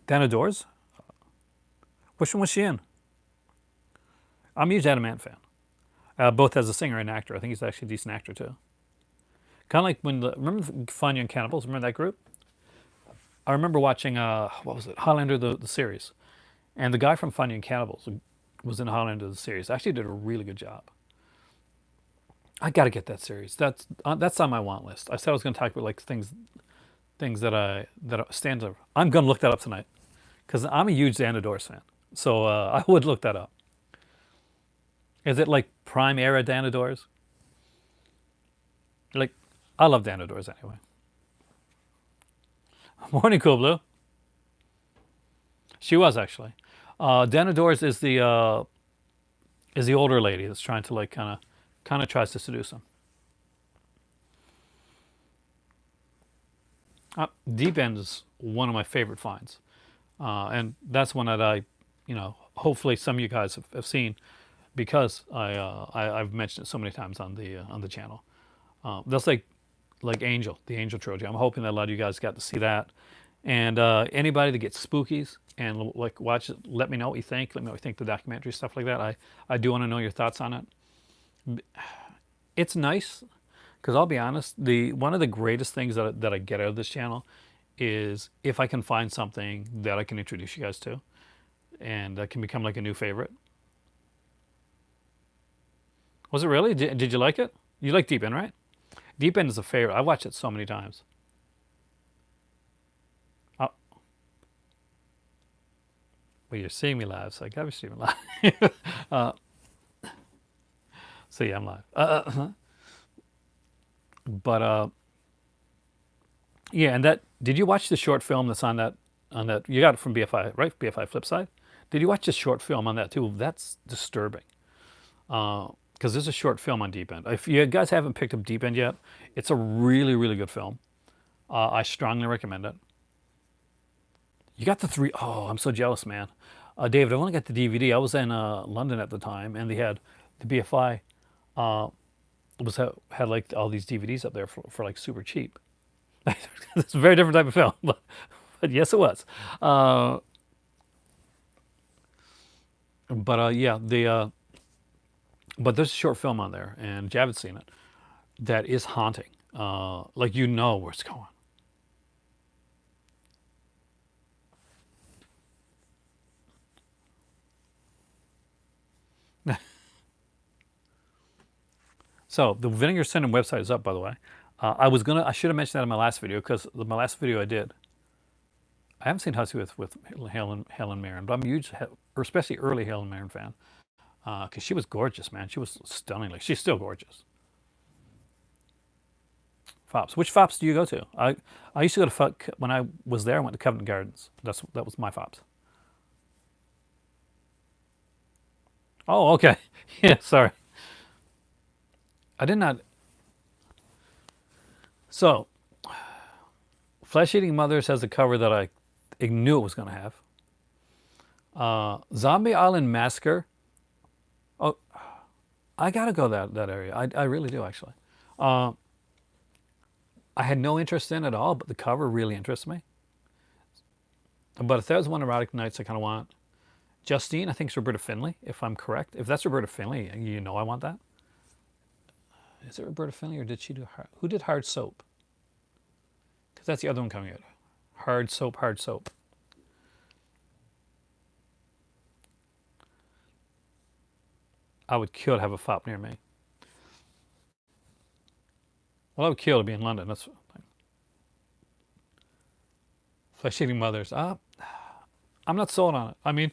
Dana Dors? Which one was she in? I'm a huge Adam Ant fan. Both as a singer and actor. I think he's actually a decent actor too. Kind of like remember Fun Young Cannibals? Remember that group? I remember watching, what was it? Highlander, the series. And the guy from Fun Young Cannibals was in Highlander, the series. Actually did a really good job. I got to get that series. That's on my want list. I said I was going to talk about like things that stands out. I'm going to look that up tonight because I'm a huge Xana Dors fan. So I would look that up. Is it like prime era Xana Dors? Like, I love Xana Dors anyway. Morning, Cool Blue. She was actually. Xana Dors is the older lady that's trying to like kind of tries to seduce him. Deep End is one of my favorite finds, and that's one that hopefully some of you guys have seen, because I've mentioned it so many times on the channel. That's like Angel, the Angel trilogy. I'm hoping that a lot of you guys got to see that, and anybody that gets spookies and like watch it, let me know what you think. Let me know what you think of the documentary, stuff like that. I do want to know your thoughts on it. It's nice because I'll be honest, one of the greatest things that I get out of this channel is if I can find something that I can introduce you guys to and that can become like a new favorite. Was it really? Did you like it? You like Deep End, right? Deep End is a favorite. I watched it so many times. Oh, well, you're seeing me live, so I gotta be streaming live. uh, so yeah, I'm live. But yeah, and that. Did you watch the short film that's on that? On that, you got it from BFI, right? BFI Flipside. Did you watch the short film on that too? That's disturbing. Because there's a short film on Deep End. If you guys haven't picked up Deep End yet, it's a really, really good film. I strongly recommend it. You got the three. Oh, I'm so jealous, man. David, I only got the DVD. I was in London at the time, and they had the BFI had like all these DVDs up there for like super cheap. It's a very different type of film, but yes, it was. Uh, but yeah, but there's a short film on there, and Javid's seen it. That is haunting. Like you know where it's going. So the Vinegar Syndrome website is up, by the way. I should have mentioned that in my last video because my last video I did. I haven't seen Husky with Helen Mirren, but I'm a huge, or especially early Helen Mirren fan because she was gorgeous, man. She was stunning. Like she's still gorgeous. Fops. Which Fops do you go to? I used to go to when I was there. I went to Covent Gardens. That was my Fops. Oh, okay. Yeah, sorry. I did not. So, Flesh Eating Mothers has a cover that I knew it was going to have. Zombie Island Massacre. Oh, I gotta go that area. I really do actually. Uh, I had no interest in it at all, but the cover really interests me. But if there's one Erotic Nights I kind of want, Justine, I think it's Roberta Finley, if I'm correct. If that's Roberta Finley, you know I want that. Is it Roberta Finley or did she do who did Hard Soap? Because that's the other one coming out. Hard Soap, Hard Soap. I would kill to have a fop near me. Well, I would kill to be in London. That's Flesh Eating Mothers. I'm not sold on it. I mean,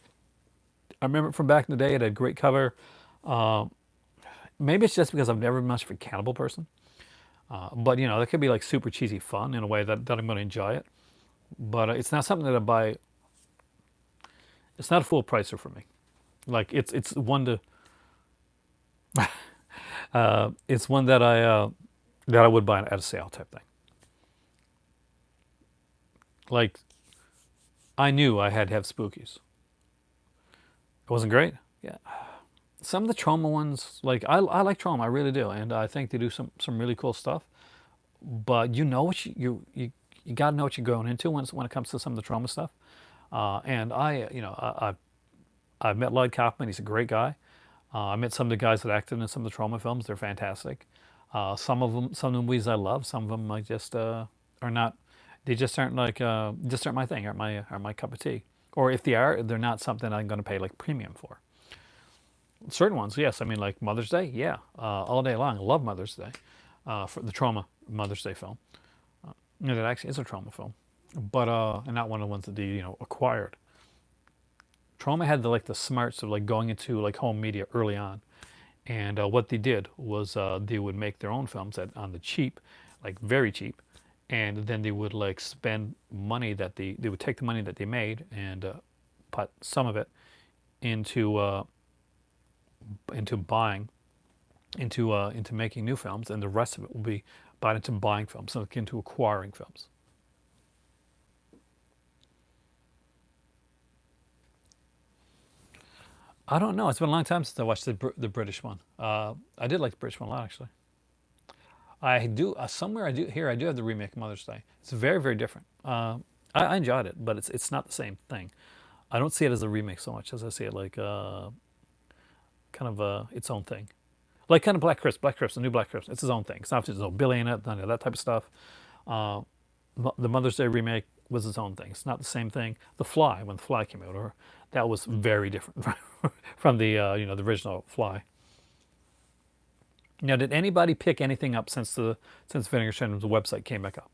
I remember from back in the day, it had a great cover. Uh, Maybe it's just because I've never been much of a cannibal person. But you know, that could be like super cheesy fun in a way that I'm going to enjoy it. But it's not something that I buy. It's not a full pricer for me. Like it's one to it's one that I would buy at a sale type thing. Like I knew I had to have spookies. It wasn't great. Yeah. Some of the trauma ones, like I like trauma, I really do, and I think they do some really cool stuff. But you know what you got to know what you're going into when it comes to some of the trauma stuff. And I've met Lloyd Kaufman. He's a great guy. I met some of the guys that acted in some of the trauma films. They're fantastic. Some of the movies I love. Some of them I just are not. They just aren't like just aren't my thing. Aren't my cup of tea. Or if they are, they're not something I'm going to pay like premium for. Certain ones, yes. I mean, like Mother's Day, yeah, all day long. I love Mother's Day for the trauma Mother's Day film. And it actually is a trauma film, but and not one of the ones that they acquired. Trauma had the smarts of like going into like home media early on, and what they did was they would make their own films on the cheap, like very cheap, and then they would like spend money that they would take the money that they made and put some of it into buying into making new films, and the rest of it will be bought into buying films, so into acquiring films. I don't know. It's been a long time since I watched the British one. I did like the British one a lot, actually. I do somewhere I do here I do have the remake of Mother's Day. It's very very different. I enjoyed it, but it's not the same thing. I don't see it as a remake so much as I see it like kind of its own thing. Like kind of Black Christmas, the new Black Christmas. It's his own thing. It's not just no Billy in it, none of that type of stuff. The Mother's Day remake, was its own thing. It's not the same thing. The Fly, when The Fly came out, or that was very different from the the original Fly. Now, did anybody pick anything up since Vinegar Syndrome's website came back up?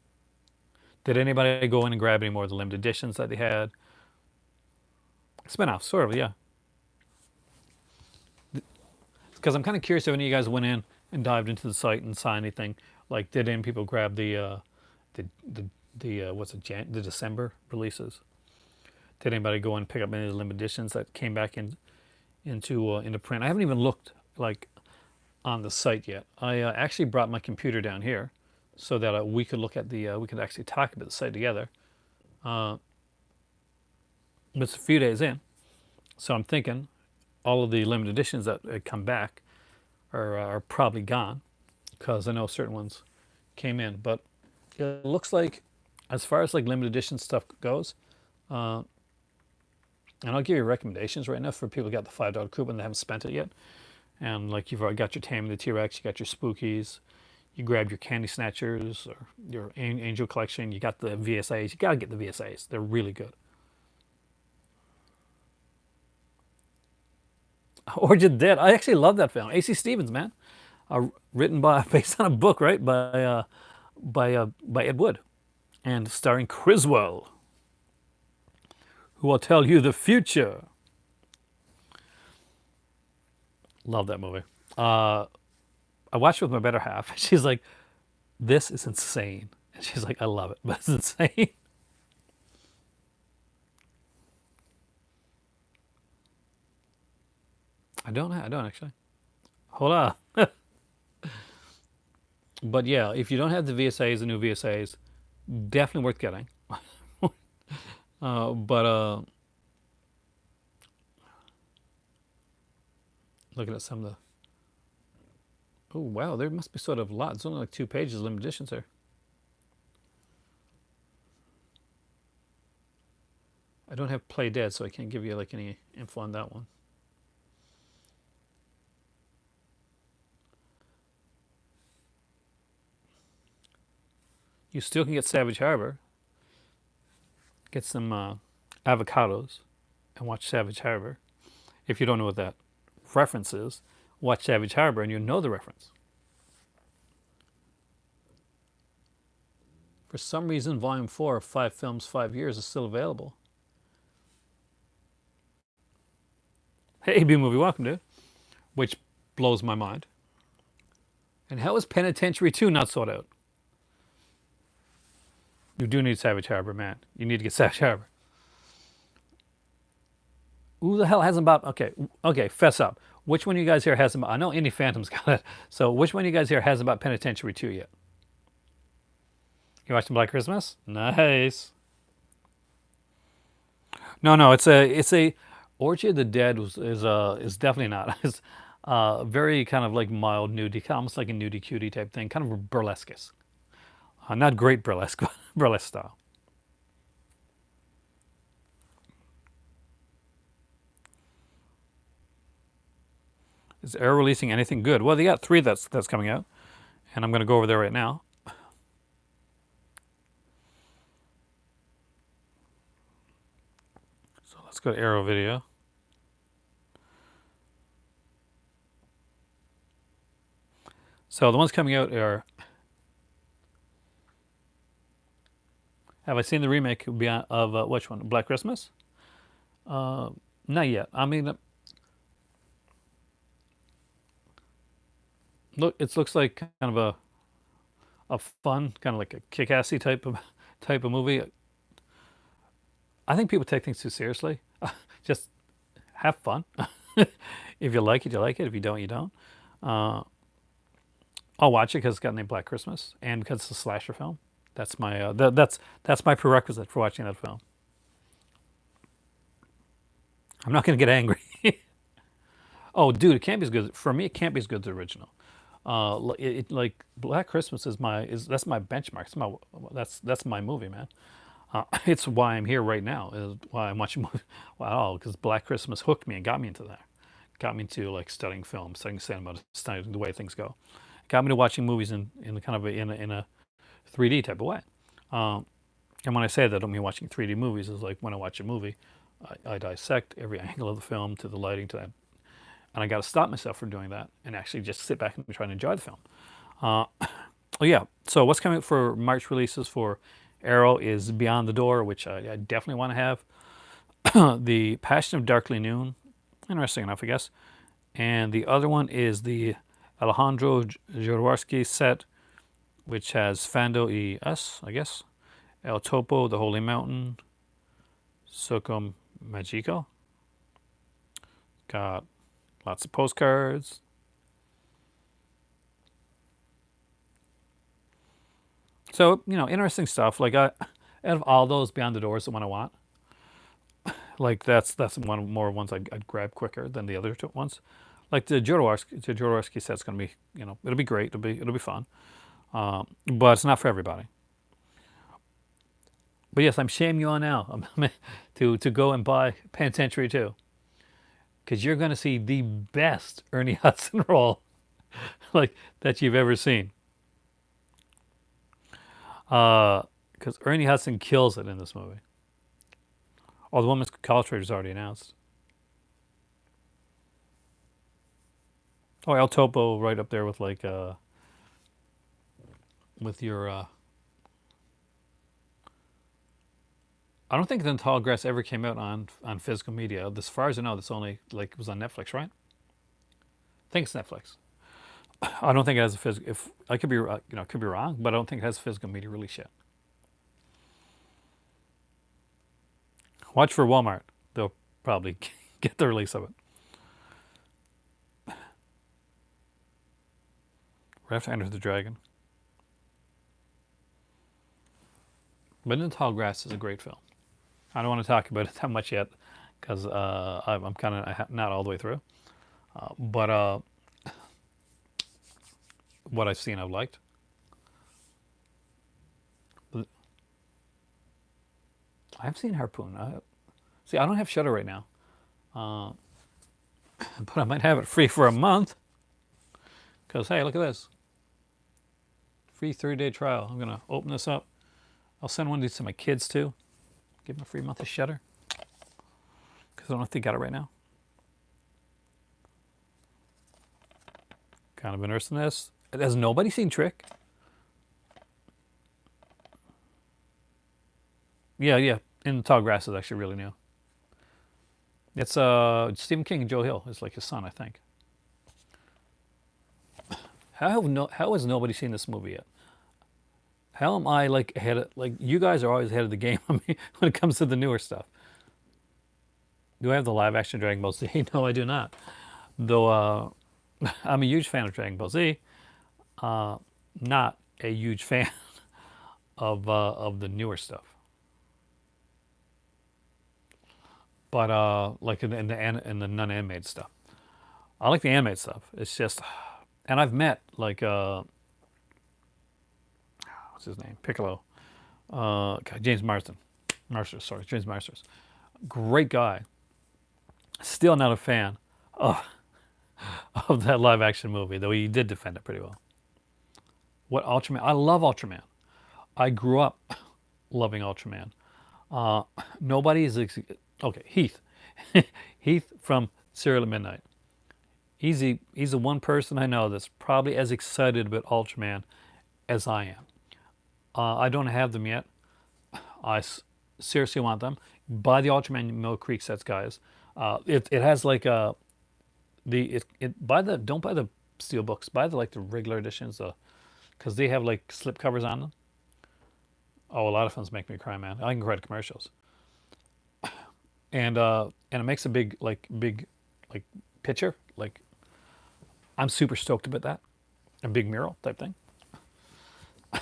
Did anybody go in and grab any more of the limited editions that they had? Spin-off, sort of, yeah. Because I'm kind of curious if any of you guys went in and dived into the site and saw anything. Like, did any people grab the what's it, the December releases? Did anybody go and pick up any of the limited editions that came back into print? I haven't even looked like on the site yet. I actually brought my computer down here so that we could look at we could actually talk about the site together. It's a few days in, so I'm thinking all of the limited editions that come back are probably gone, because I know certain ones came in. But it looks like, as far as like limited edition stuff goes, and I'll give you recommendations right now for people who got the $5 coupon that haven't spent it yet. And like, you've already got your Tammy the T-Rex, you got your Spookies, you grabbed your Candy Snatchers or your Angel Collection, you got the VSAs. You gotta get the VSAs. They're really good. Origin of the Dead. I actually love that film. A.C. Stevens, man. Written based on a book, right, by Ed Wood, and starring Criswell, who will tell you the future. Love that movie. I watched it with my better half. She's like, "This is insane," and she's like, "I love it, but it's insane." I don't actually. Hold on. But yeah, if you don't have the VSAs, the new VSAs, definitely worth getting. But looking at some of the. Oh wow, there must be sort of a lot. It's only like 2 pages of limited editions here. I don't have Play Dead, so I can't give you like any info on that one. You still can get Savage Harbor. Get some avocados and watch Savage Harbor. If you don't know what that reference is, watch Savage Harbor and you'll know the reference. For some reason, Volume 4 of 5 Films, 5 Years is still available. Hey, B Movie, welcome, dude. Which blows my mind. And how is Penitentiary 2 not sold out? You do need Savage Harbor, man. You need to get Savage Harbor. Who the hell hasn't bought? Okay, fess up. Which one of you guys here hasn't bought? I know Indie Phantom's got it. So which one of you guys here hasn't bought Penitentiary 2 yet? You watching Black Christmas? Nice. No, it's a Orgy of the Dead is definitely not. It's very kind of like mild nudie, almost like a nudie cutie type thing, kind of burlesque. Not great burlesque, but burlesque style. Is Arrow releasing anything good? Well, they got 3 that's coming out, and I'm going to go over there right now. So let's go to Arrow Video. So the ones coming out are. Have I seen the remake of which one? Black Christmas? Not yet. I mean, look, it looks like kind of a fun, kind of like a kick-assy type of movie. I think people take things too seriously. Just have fun. If you like it, you like it. If you don't, you don't. I'll watch it because it's got named Black Christmas, and because it's a slasher film. That's my that's my prerequisite for watching that film. I'm not going to get angry. Oh, dude, it can't be as good for me. It can't be as good as the original. Like Black Christmas that's my benchmark. That's my movie, man. It's why I'm here right now. Is why I'm watching movie. Wow, because Black Christmas hooked me and got me into that. Got me into like studying film, studying cinema, studying the way things go. Got me to watching movies in kind of in a 3D type of way. And when I say that, I don't mean watching 3D movies. It's like when I watch a movie, I dissect every angle of the film, to the lighting, to that, and I got to stop myself from doing that and actually just sit back and try to enjoy the film. Uh, oh yeah. So what's coming for March releases for Arrow is Beyond the Door, which I definitely want to have. The Passion of Darkly Noon, interesting enough, I guess. And the other one is the Alejandro Jodorowsky set, which has Fando y Es, I guess. El Topo, The Holy Mountain, Socom Magico. Got lots of postcards. So, interesting stuff. Like, out of all those, Beyond the Door is the one I want. Like, that's one more ones I'd grab quicker than the other two ones. Like the Jodorowsky set's gonna be, it'll be great. It'll be fun. But it's not for everybody. But yes, I'm shaming you on now to go and buy Penitentiary 2, because you're gonna see the best Ernie Hudson role like that you've ever seen. Because Ernie Hudson kills it in this movie. Oh, the Woman's College Trader is already announced. Oh, El Topo right up there with like with your. I don't think the Tall Grass ever came out on physical media. As far as I know, this only like was on Netflix, right? I think it's Netflix. I don't think it has a physical. If I could be, could be wrong, but I don't think it has a physical media release yet. Watch for Walmart; they'll probably get the release of it. Right after Enter the Dragon. But In the Tall Grass is a great film. I don't want to talk about it that much yet because I'm kind of not all the way through. But what I've seen, I've liked. I've seen Harpoon. See, I don't have Shutter right now, uh, but I might have it free for a month. Because hey, look at this, free 30-day trial. I'm gonna open this up. I'll send one of these to my kids too. Give them a free month of Shutter. Because I don't know if they got it right now. Kind of interested in this. Has nobody seen Trick? Yeah, yeah. In the Tall Grass is actually really new. It's Stephen King and Joe Hill. It's like his son, I think. How has nobody seen this movie yet? How am I like ahead of, like, you guys are always ahead of the game on me when it comes to the newer stuff. Do I have the live action Dragon Ball Z? No, I do not. Though I'm a huge fan of Dragon Ball Z, not a huge fan of the newer stuff. But like in the non-animated stuff, I like the animated stuff. It's just, and I've met like what's his name, Piccolo, James Marsden, Marsters, sorry, James Marsters, great guy. Still not a fan of of that live action movie, though he did defend it pretty well. What Ultraman? I love Ultraman. I grew up loving Ultraman. Uh, nobody is okay. Heath, Heath from Serial at Midnight. He's the one person I know that's probably as excited about Ultraman as I am. I don't have them yet. I seriously want them. Buy the Ultraman Mill Creek sets, guys. It has like buy the don't buy the steel books. Buy the like the regular editions, because they have like slip covers on them. Oh, a lot of films make me cry, man. I can cry to commercials, and it makes a big like picture. Like, I'm super stoked about that, a big mural type thing.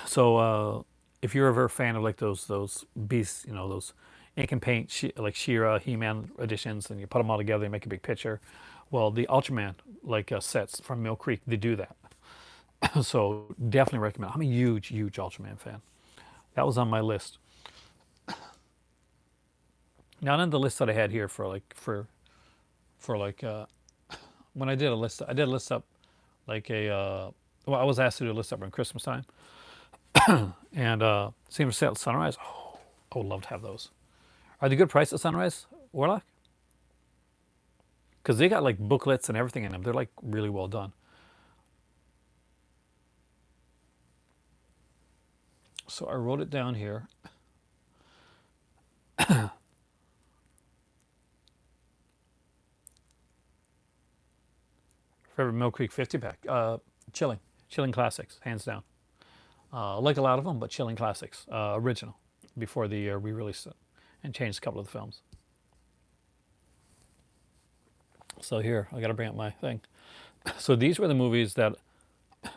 So if you're ever a fan of like those beasts, those ink and paint like She-Ra, He-Man editions, and you put them all together, and make a big picture. Well, the Ultraman like sets from Mill Creek, they do that. So definitely recommend. I'm a huge Ultraman fan. That was on my list. Not on the list that I had here for like when I did a list. I did a list up like a well, I was asked to do a list up around Christmas time, and Steamer Set Sunrise. Oh, I would love to have those. Are they good price at Sunrise Warlock? Because they got like booklets and everything in them. They're like really well done. So I wrote it down here. Favorite Mill Creek 50 pack. Chilling. Chilling Classics, hands down. I like a lot of them, but Chilling Classics, original, before the re-released it and changed a couple of the films. So here, I got to bring up my thing. So these were the movies that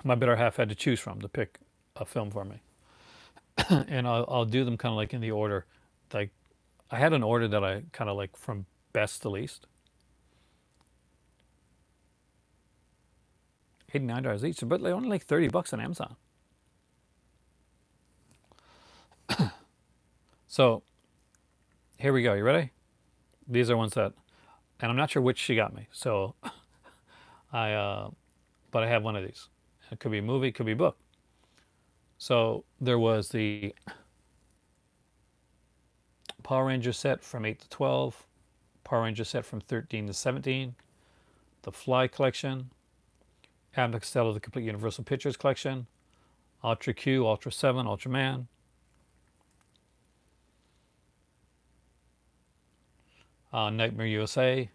my better half had to choose from to pick a film for me, and I'll do them kind of like in the order. Like I had an order that I kind of like from best to least. $89 each, but they're only like $30 on Amazon. So here we go. You ready? These are ones that, and I'm not sure which she got me. So but I have one of these. It could be a movie, it could be a book. So there was the Power Rangers set from 8 to 12, Power Rangers set from 13 to 17, the Fly collection, Abbott Costello, the Complete Universal Pictures collection, Ultra Q, Ultra 7, Ultraman, Nightmare USA,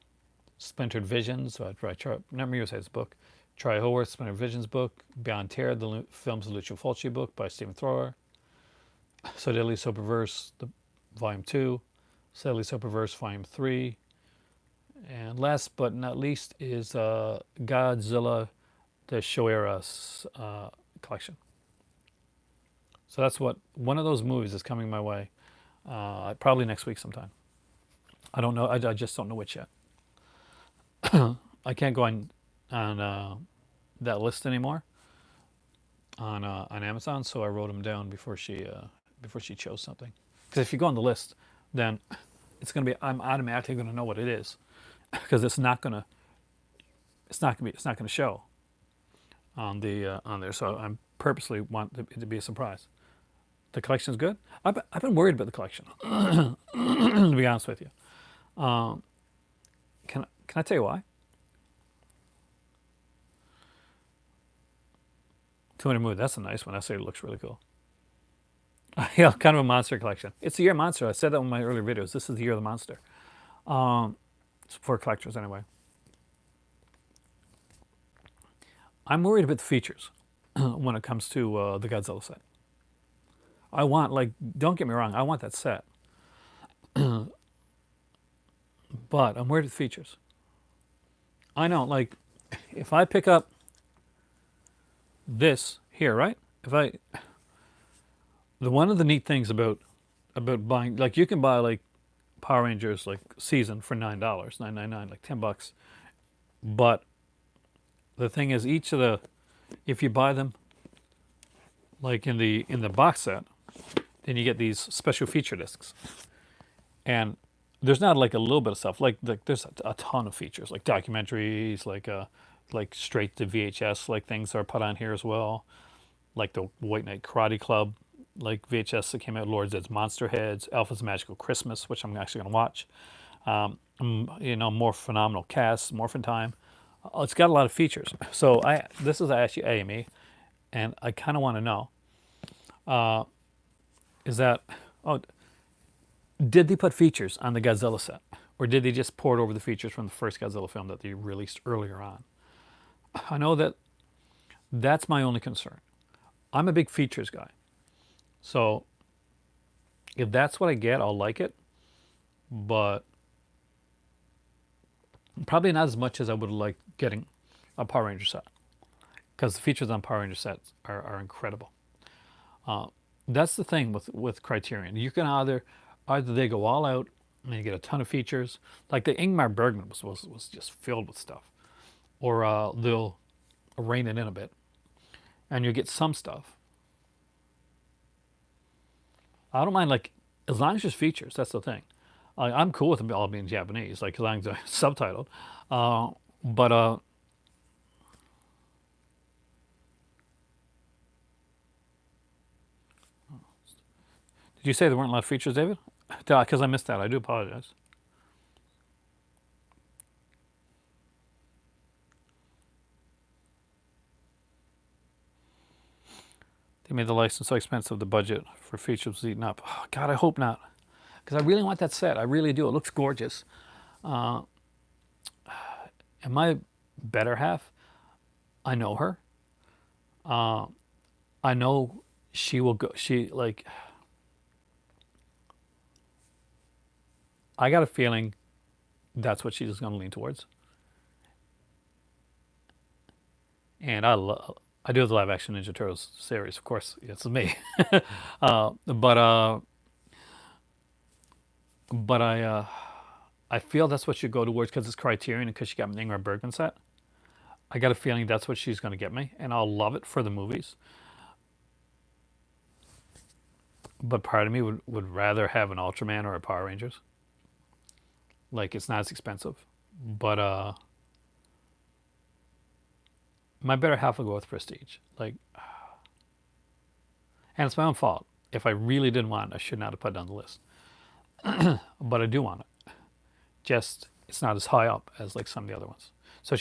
Splintered Visions, Nightmare USA is a book, Troy Haworth, Splintered Visions book, Beyond Terror, the films of Lucio Fulci book by Stephen Thrower, So Deadly So Perverse, the Volume 2, So Deadly So Perverse, Volume 3, and last but not least is Godzilla, the Showa collection. So that's what, one of those movies is coming my way, probably next week sometime. I don't know, I just don't know which yet. I can't go on that list anymore on Amazon, so I wrote them down before she chose something. Because if you go on the list, then it's going to be, I'm automatically going to know what it is, because it's not going to show on there. So I purposely want it to be a surprise. The collection's good. I've been worried about the collection, to be honest with you. Can I tell you why? 200 Mood, that's a nice one. I say it looks really cool. Yeah, kind of a monster collection. It's the year monster. I said that in my earlier videos. This is the year of the monster. It's for collectors anyway. I'm worried about the features when it comes to the Godzilla set. I want, like, don't get me wrong, I want that set. But I'm worried about the features. I know, like, if I pick up this here, right? One of the neat things about buying, like, you can buy like Power Rangers like season for $9, $9.99, like $10. But the thing is, if you buy them like in the box set, then you get these special feature discs, and there's not like a little bit of stuff. Like there's a ton of features, like documentaries, like straight to VHS, like things are put on here as well, like the White Knight Karate Club, like VHS that came out, Lord Zed's Monster Heads, Alpha's Magical Christmas, which I'm actually going to watch. More Phenomenal Cast, Morphin Time. It's got a lot of features. So this is actually AME, and I kind of want to know, did they put features on the Godzilla set? Or did they just port over the features from the first Godzilla film that they released earlier on? I know that's my only concern. I'm a big features guy. So if that's what I get, I'll like it. But probably not as much as I would like getting a Power Ranger set. Because the features on Power Ranger sets are incredible. That's the thing with Criterion. You can either they go all out and you get a ton of features. Like the Ingmar Bergman was just filled with stuff. Or they'll rein it in a bit. And you get some stuff. I don't mind, like, as long as there's features, that's the thing. I'm cool with them all being Japanese, like, as long as they're subtitled. But did you say there weren't a lot of features, David? Because I missed that. I do apologize. They made the license so expensive the budget for features was eaten up. Oh, God, I hope not. Because I really want that set. I really do. It looks gorgeous. Uh, and my better half, I know her. Uh, I know she will go. I got a feeling that's what she's going to lean towards. And I do the live action Ninja Turtles series, of course. It's me. uh, but uh, but I feel that's what she'd go towards because it's Criterion and because she got an Ingmar Bergman set. I got a feeling that's what she's going to get me, and I'll love it for the movies. But part of me would rather have an Ultraman or a Power Rangers. Like it's not as expensive, but my better half will go with Prestige. Like, and it's my own fault. If I really didn't want it, I should not have put it on the list. But I do want it. Just it's not as high up as like some of the other ones. So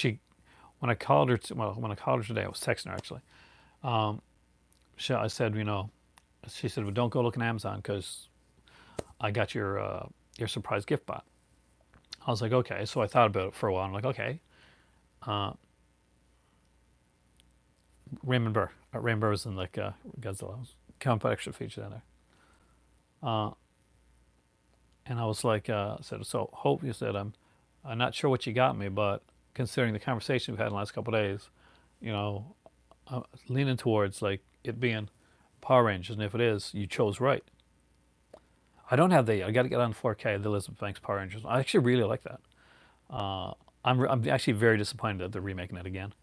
when I called her, when I called her today, I was texting her actually. Um, I said, she said, well, don't go looking at Amazon because I got your surprise gift bot. I was like, okay. So I thought about it for a while. I'm like, okay. Uh, Raymond Burr. Raymond Burr was in like Godzilla. Can't put extra features in there. Uh, and I was like, said, so Hope, you said, I'm not sure what you got me, but considering the conversation we've had in the last couple of days, I'm leaning towards like it being Power Rangers, and if it is, you chose right. I don't have that yet. I got to get on 4K, the Elizabeth Banks Power Rangers. I actually really like that. I'm actually very disappointed that they're remaking it again.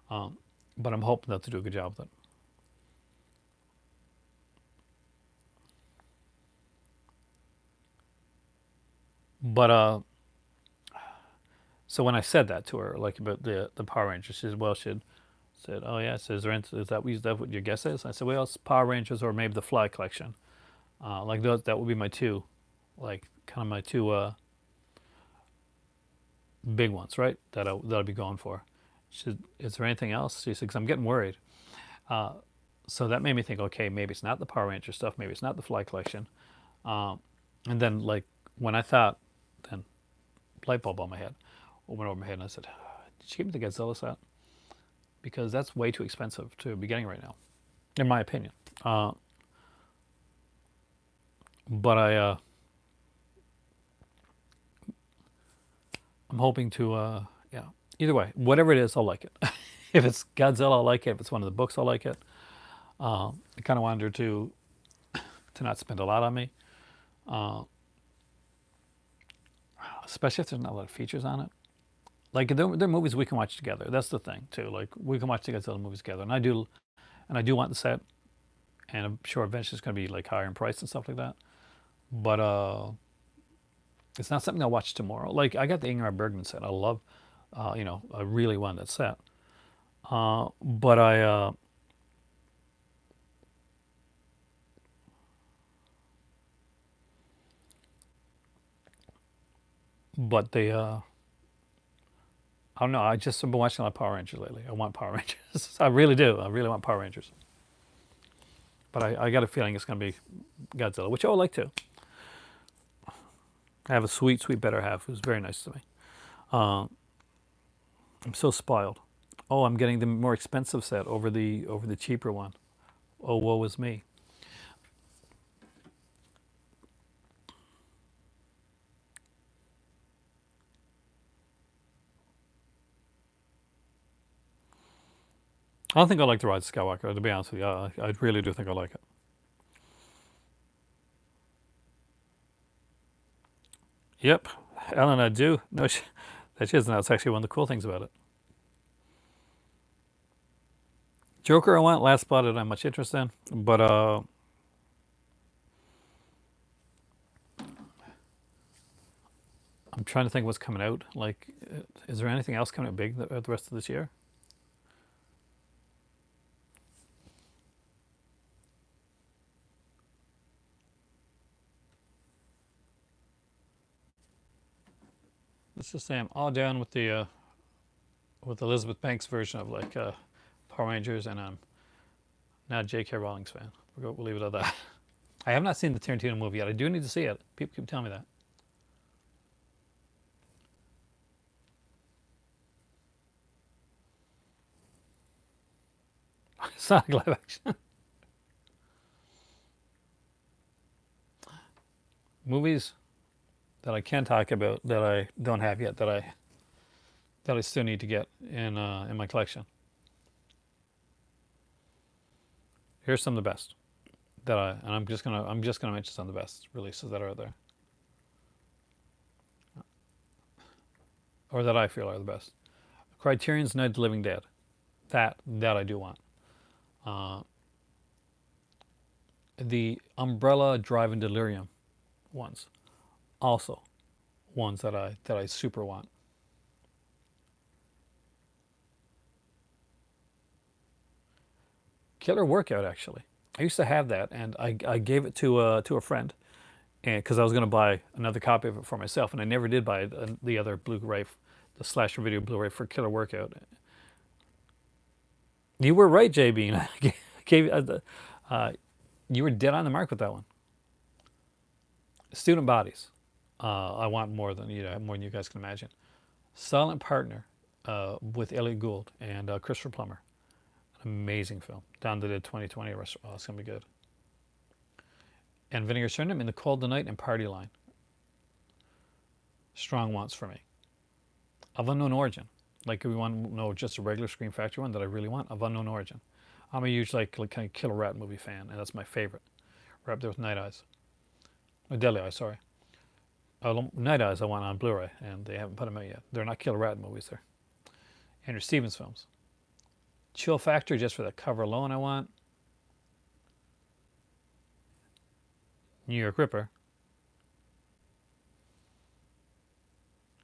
Um, but I'm hoping that they do a good job with it. But so when I said that to her, like about the Power Rangers, she said, "Well, she said, oh yeah, so is that what your guess is?" I said, "Well, it's Power Rangers or maybe the Fly Collection. Like those, that would be my two, like kind of my two big ones, right? That I'd be going for." She said, "Is there anything else?" She said, "Because I'm getting worried." Uh, so that made me think, okay, maybe it's not the Power Ranger stuff, maybe it's not the Fly Collection. Um, and then like when I thought, then light bulb on my head, went over my head, and I said, "Did she give me the Godzilla set? Because that's way too expensive to be getting right now, in my opinion." Uh, but I'm hoping to, yeah. Either way, whatever it is, I'll like it. If it's Godzilla, I'll like it. If it's one of the books, I'll like it. I kind of wanted her to not spend a lot on me, uh, especially if there's not a lot of features on it. Like they're movies we can watch together. That's the thing too. Like we can watch the Godzilla movies together, and I do want the set, and I'm sure eventually it's going to be like higher in price and stuff like that. But it's not something I'll watch tomorrow. Like I got the Ingmar Bergman set. I love, I really want that set. But but they, I don't know. I just have been watching a lot of Power Rangers lately. I want Power Rangers. I really do. I really want Power Rangers. But I got a feeling it's going to be Godzilla, which I would like to. I have a sweet, sweet better half who's very nice to me. Uh, I'm so spoiled. Oh, I'm getting the more expensive set over the cheaper one. Oh, woe is me. I don't think I like the Rise of Skywalker, to be honest with you. I really do think I like it. Yep, Ellen, I do. No, that is. That's actually one of the cool things about it. Joker, I want. Last Spot, I don't have much interest in, but I'm trying to think what's coming out. Like, is there anything else coming out big the rest of this year? Let's just say I'm all down with Elizabeth Banks' version of like Power Rangers, and I'm not a J.K. Rowling's fan. We'll leave it at that. I have not seen the Tarantino movie yet. I do need to see it. People keep telling me that. It's not a live action. Movies that I can talk about that I don't have yet that I still need to get in my collection. Here's some of the best and I'm just gonna mention some of the best releases that are out there, or that I feel are the best. Criterion's Night of the Living Dead. That I do want. Uh, the Umbrella Drive and Delirium ones, also ones that I super want. Killer Workout, actually. I used to have that, and I gave it to a friend, and because I was going to buy another copy of it for myself, and I never did buy the other Blu-ray, the slasher video Blu-ray for Killer Workout. You were right, J Bean. I gave you were dead on the mark with that one. Student Bodies. I want more than you guys can imagine. Silent Partner with Elliot Gould and Christopher Plummer. An amazing film. Down to the 2020 restaurant. Oh, it's gonna be good. And Vinegar Syndrome in the Cold of Night and Party Line. Strong wants for me. Of Unknown Origin. Like if we want to know just a regular Scream Factory one that I really want, Of Unknown Origin. I'm a huge like kind of killer rat movie fan, and that's my favorite. Right up there with Night Eyes. Or Deadly Eyes, sorry. Night Eyes I want on Blu-ray, and they haven't put them out yet. They're not killer rat movies, they're Andrew Stevens films. Chill Factor, just for the cover alone I want. New York Ripper.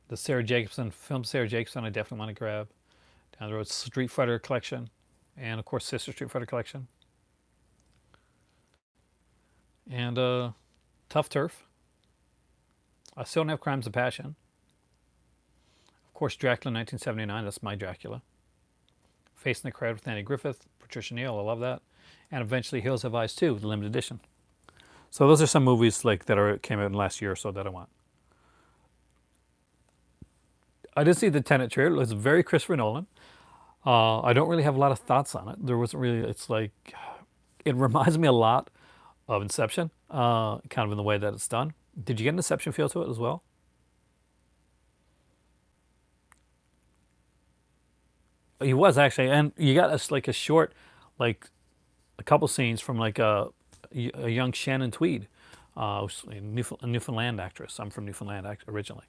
The Sarah Jacobson film, Sarah Jacobson, I definitely want to grab. Down the road, Street Fighter collection, and of course, Sister Street Fighter collection, and Tough Turf. I still don't have Crimes of Passion. Of course, Dracula 1979. That's my Dracula. Facing the Crowd with Andy Griffith, Patricia Neal. I love that. And eventually, Hills Have Eyes 2, the limited edition. So those are some movies like that came out in the last year or so that I want. I did see the Tenet trailer. It's very Christopher Nolan. I don't really have a lot of thoughts on it. There wasn't really. It's like it reminds me a lot of Inception, kind of in the way that it's done. Did you get an Inception feel to it as well? He was actually, and you got like a short, like a couple scenes from like a young Shannon Tweed, a Newfoundland actress. I'm from Newfoundland originally.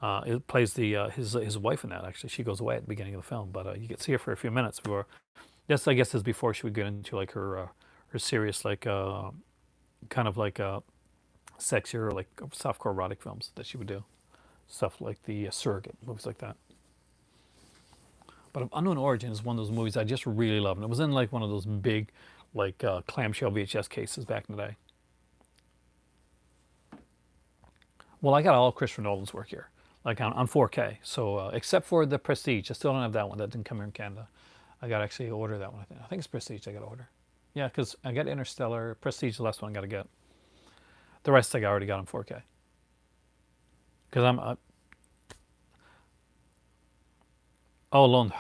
It plays the his wife in that. Actually, she goes away at the beginning of the film, but you get to see her for a few minutes before. This I guess is before she would get into like her serious like kind of like sexier or like softcore erotic films that she would do, stuff like the Surrogate movies like that. But Unknown Origin is one of those movies I just really love, and it was in like one of those big like clamshell VHS cases back in the day. Well, I got all Christopher Nolan's work here, like on 4K. So except for the Prestige, I still don't have that one. That didn't come here in Canada. I got to actually order that one. I think it's Prestige. I got to order. Yeah, because I got Interstellar. Prestige, the last one I got to get. The rest I already got on 4K. Because oh, Alone.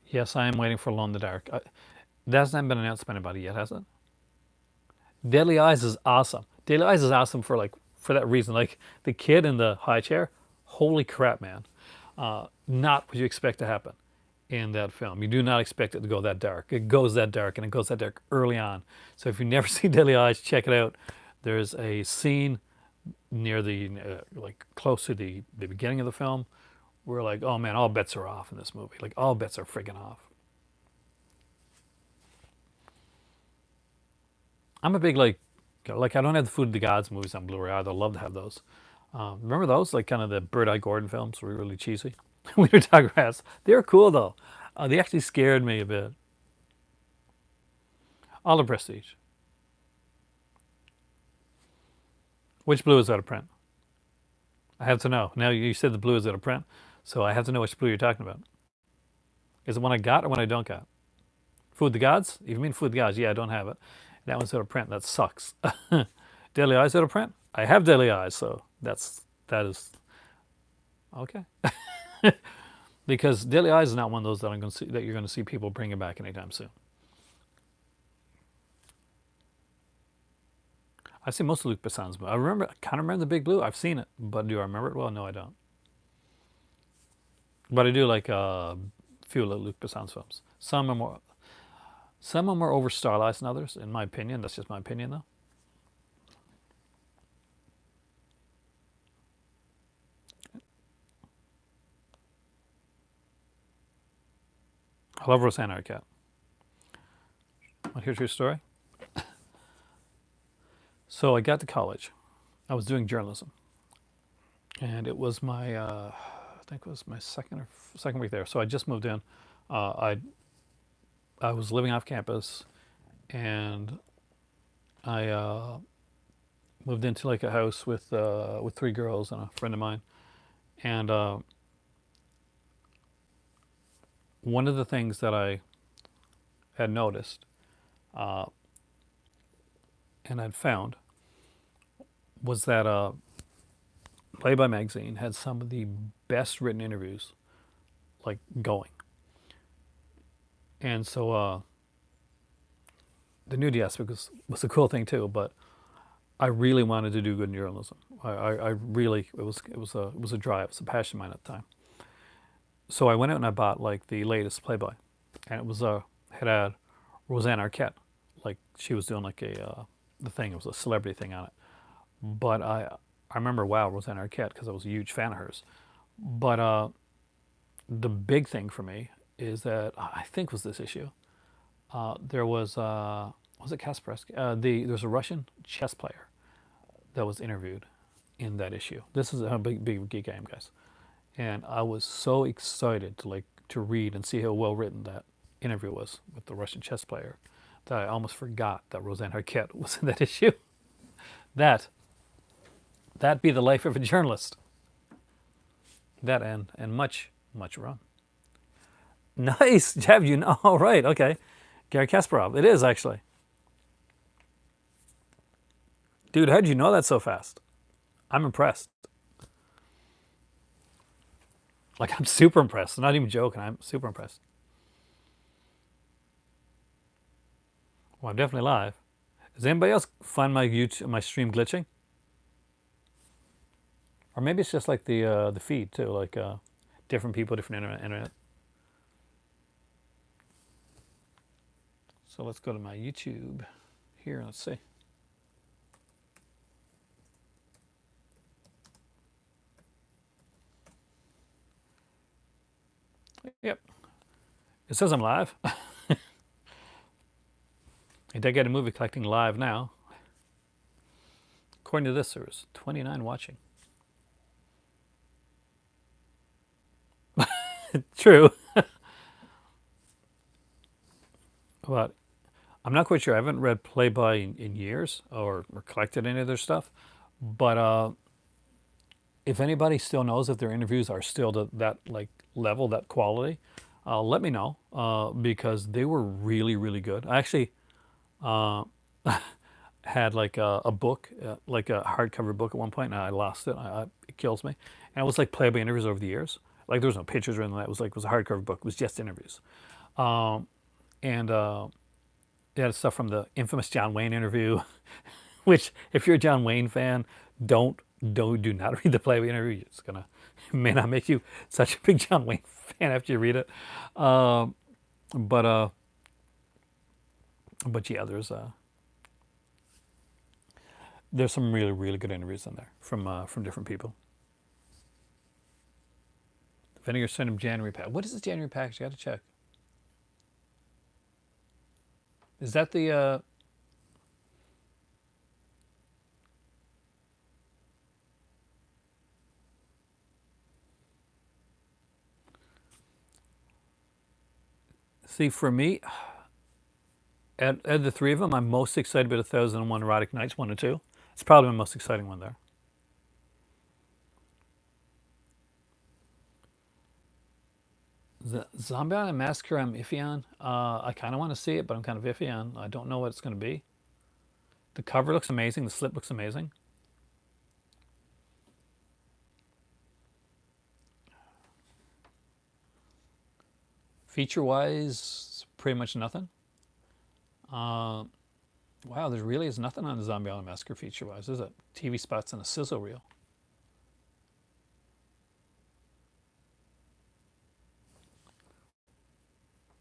Yes, I am waiting for Alone in the Dark. That hasn't been announced by anybody yet, has it? Deadly Eyes is awesome. Deadly Eyes is awesome for that reason. Like the kid in the high chair, holy crap, man! Not what you expect to happen in that film. You do not expect it to go that dark. It goes that dark, and it goes that dark early on. So if you've never seen Deadly Eyes, check it out. There's a scene near the like close to the beginning of the film where like, oh man, all bets are off in this movie. Like all bets are friggin' off. I'm a big like I don't have the Food of the Gods movies on Blu-ray either. I'd love to have those. Remember those? Like kind of the Bird Eye Gordon films were really cheesy. We were digress. They were cool though. They actually scared me a bit. All the Prestige. Which blue is out of print? I have to know. Now you said the blue is out of print, so I have to know which blue you're talking about. Is it one I got or one I don't got? Food the Gods? If you mean Food the Gods, yeah, I don't have it. That one's out of print. That sucks. Deadly Eyes out of print? I have Deadly Eyes, so that is okay. Because Deadly Eyes is not one of those that I'm going to see that you're going to see people bringing back anytime soon. I've seen most of Luc Besson's, but I kind of remember the Big Blue. I've seen it, but do I remember it well? No, I don't. But I do like a few of Luc Besson's films. Some are more over stylized than others, in my opinion. That's just my opinion, though. I love Rosanna Arquette. Want to hear a true story? So I got to college. I was doing journalism, and it was my I think it was my second week there. So I just moved in. Uh, I I was living off campus, and I moved into like a house with three girls and a friend of mine. And one of the things that I had noticed uh, and I'd found was that Playboy magazine had some of the best written interviews like going. And so the nudity aspect was a cool thing too, but I really wanted to do good journalism. I really it was a drive, it was a passion of mine at the time. So I went out and I bought like the latest Playboy, and it was had Roseanne Arquette, like she was doing like a the thing. It was a celebrity thing on it. But I remember, wow, Roseanne Arquette, because I was a huge fan of hers. But the big thing for me is that I think was this issue. There was it Kaspersky? There's a Russian chess player that was interviewed in that issue. This is a big geek I am, guys. And I was so excited to read and see how well written that interview was with the Russian chess player that I almost forgot that Roseanne Arquette was in that issue. That that be the life of a journalist. That and much rum. Nice, Jeff. You know, all right, okay. Gary Kasparov. It is actually, dude. How'd you know that so fast? I'm impressed. Like I'm super impressed. I'm not even joking. I'm super impressed. Well, I'm definitely live. Does anybody else find my YouTube, my stream glitching? Or maybe it's just like the feed too, like different people, different internet. So let's go to my YouTube here. Let's see. Yep, it says I'm live. I did get a movie collecting live now. According to this, there was 29 watching. True. But I'm not quite sure. I haven't read Playboy in years or collected any of their stuff. But if anybody still knows if their interviews are still to that like level, that quality, let me know because they were really, really good. I actually uh, had like a book, like a hardcover book at one point, and I lost it. It kills me. And it was like Playboy interviews over the years. Like there was no pictures or anything. Like that. It was a hardcover book. It was just interviews. Um, and it had stuff from the infamous John Wayne interview, which if you're a John Wayne fan, don't do not read the Playboy interview. It's gonna it may not make you such a big John Wayne fan after you read it. Um, but yeah, there's some really really good interviews in there from different people. Vinegar sent him January pack. What is this January package? You got to check. Is that the see for me? At the three of them, I'm most excited about 1001 Erotic Nights 1 and 2. It's probably my most exciting one there. Zombie Island Massacre, I'm iffy on. I kind of want to see it, but I'm kind of iffy on. I don't know what it's going to be. The cover looks amazing. The slip looks amazing. Feature wise, pretty much nothing. Uh, wow, there really is nothing on the Zombie Island Massacre feature wise, is it? TV spots and a sizzle reel.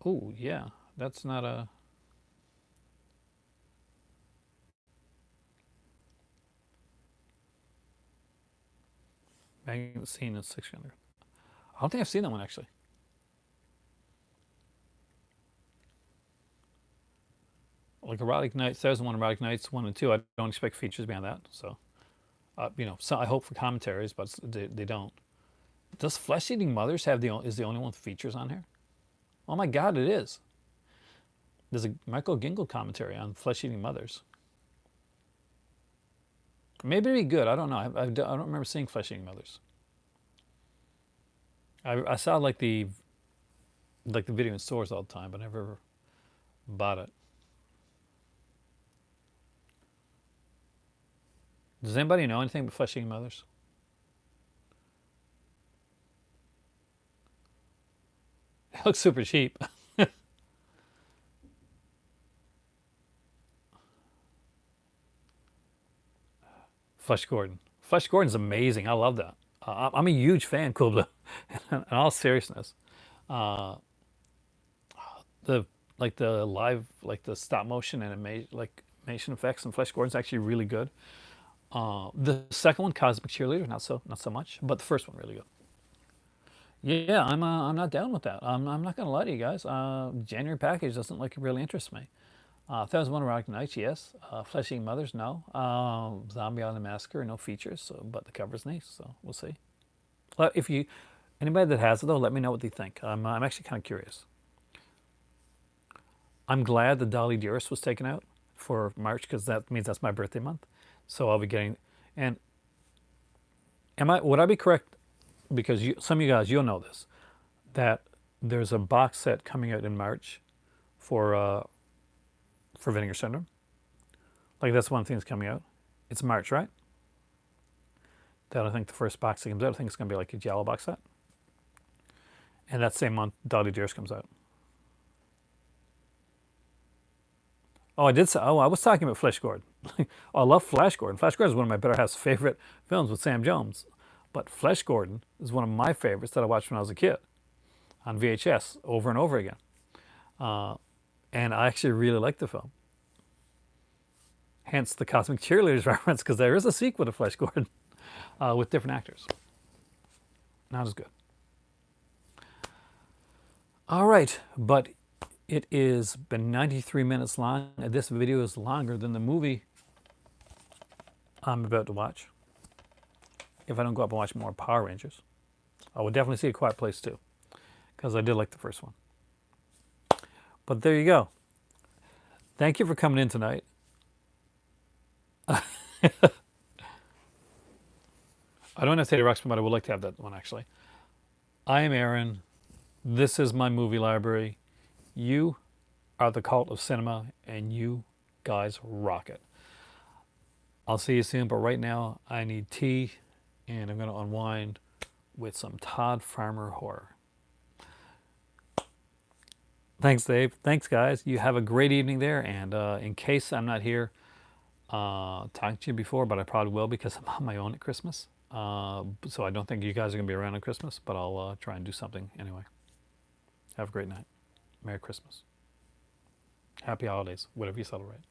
Oh, yeah, that's not a. Magazine is 600. I don't think I've seen that one actually. Like Erotic Nights, there's one Erotic Nights 1 and 2. I don't expect features beyond that. So, so I hope for commentaries, but they don't. Does Flesh Eating Mothers have is the only one with features on here? Oh my God, it is. There's a Michael Gingle commentary on Flesh Eating Mothers. Maybe it'd be good. I don't know. I don't remember seeing Flesh Eating Mothers. I saw the video in stores all the time, but never bought it. Does anybody know anything about Flesh Eating Mothers? It looks super cheap. Flesh Gordon. Flesh Gordon's amazing. I love that. I'm a huge fan, Kubla. In all seriousness, uh, the the live the stop motion like animation effects in Flesh Gordon's actually really good. The second one, Cosmic Cheerleader, not so much, but the first one really good. Yeah, I'm not down with that. I'm not gonna lie to you guys. January package doesn't like really interest me. 1001 Erotic Nights, yes. Flesh Eating Mothers, no. Zombie Island Massacre, no features, so, but the cover's nice, so we'll see. If you anybody that has it though, let me know what they think. I'm actually kind of curious. I'm glad the Dolly Dearest was taken out for March because that means that's my birthday month. So I'll be getting. And would I be correct? Because some of you guys, you'll know this, that there's a box set coming out in March for Vinegar Syndrome. Like that's one thing that's coming out. It's March, right? That I think the first box that comes out, I think it's going to be like a Giallo box set. And that same month, Dolly Dearest comes out. Oh, I did say. Oh, I was talking about Flash Gordon. Oh, I love Flash Gordon. Flash Gordon is one of my better half's favorite films with Sam Jones. But Flash Gordon is one of my favorites that I watched when I was a kid on VHS over and over again. And I actually really like the film. Hence the Cosmic Cheerleaders reference, because there is a sequel to Flash Gordon with different actors. Not as good. All right, but it is been 93 minutes long, and this video is longer than the movie I'm about to watch. If I don't go up and watch more Power Rangers, I would definitely see A Quiet Place too, because I did like the first one. But there you go. Thank you for coming in tonight. I don't have Tater Rocks, but I would like to have that one actually. I am Aaron. This is my movie library. You are the cult of cinema, and you guys rock it. I'll see you soon, but right now I need tea, and I'm going to unwind with some Todd Farmer horror. Thanks, Dave. Thanks, guys. You have a great evening there, and in case I'm not here talking to you before, but I probably will because I'm on my own at Christmas. So I don't think you guys are going to be around on Christmas, but I'll try and do something anyway. Have a great night. Merry Christmas. Happy holidays, whatever you celebrate.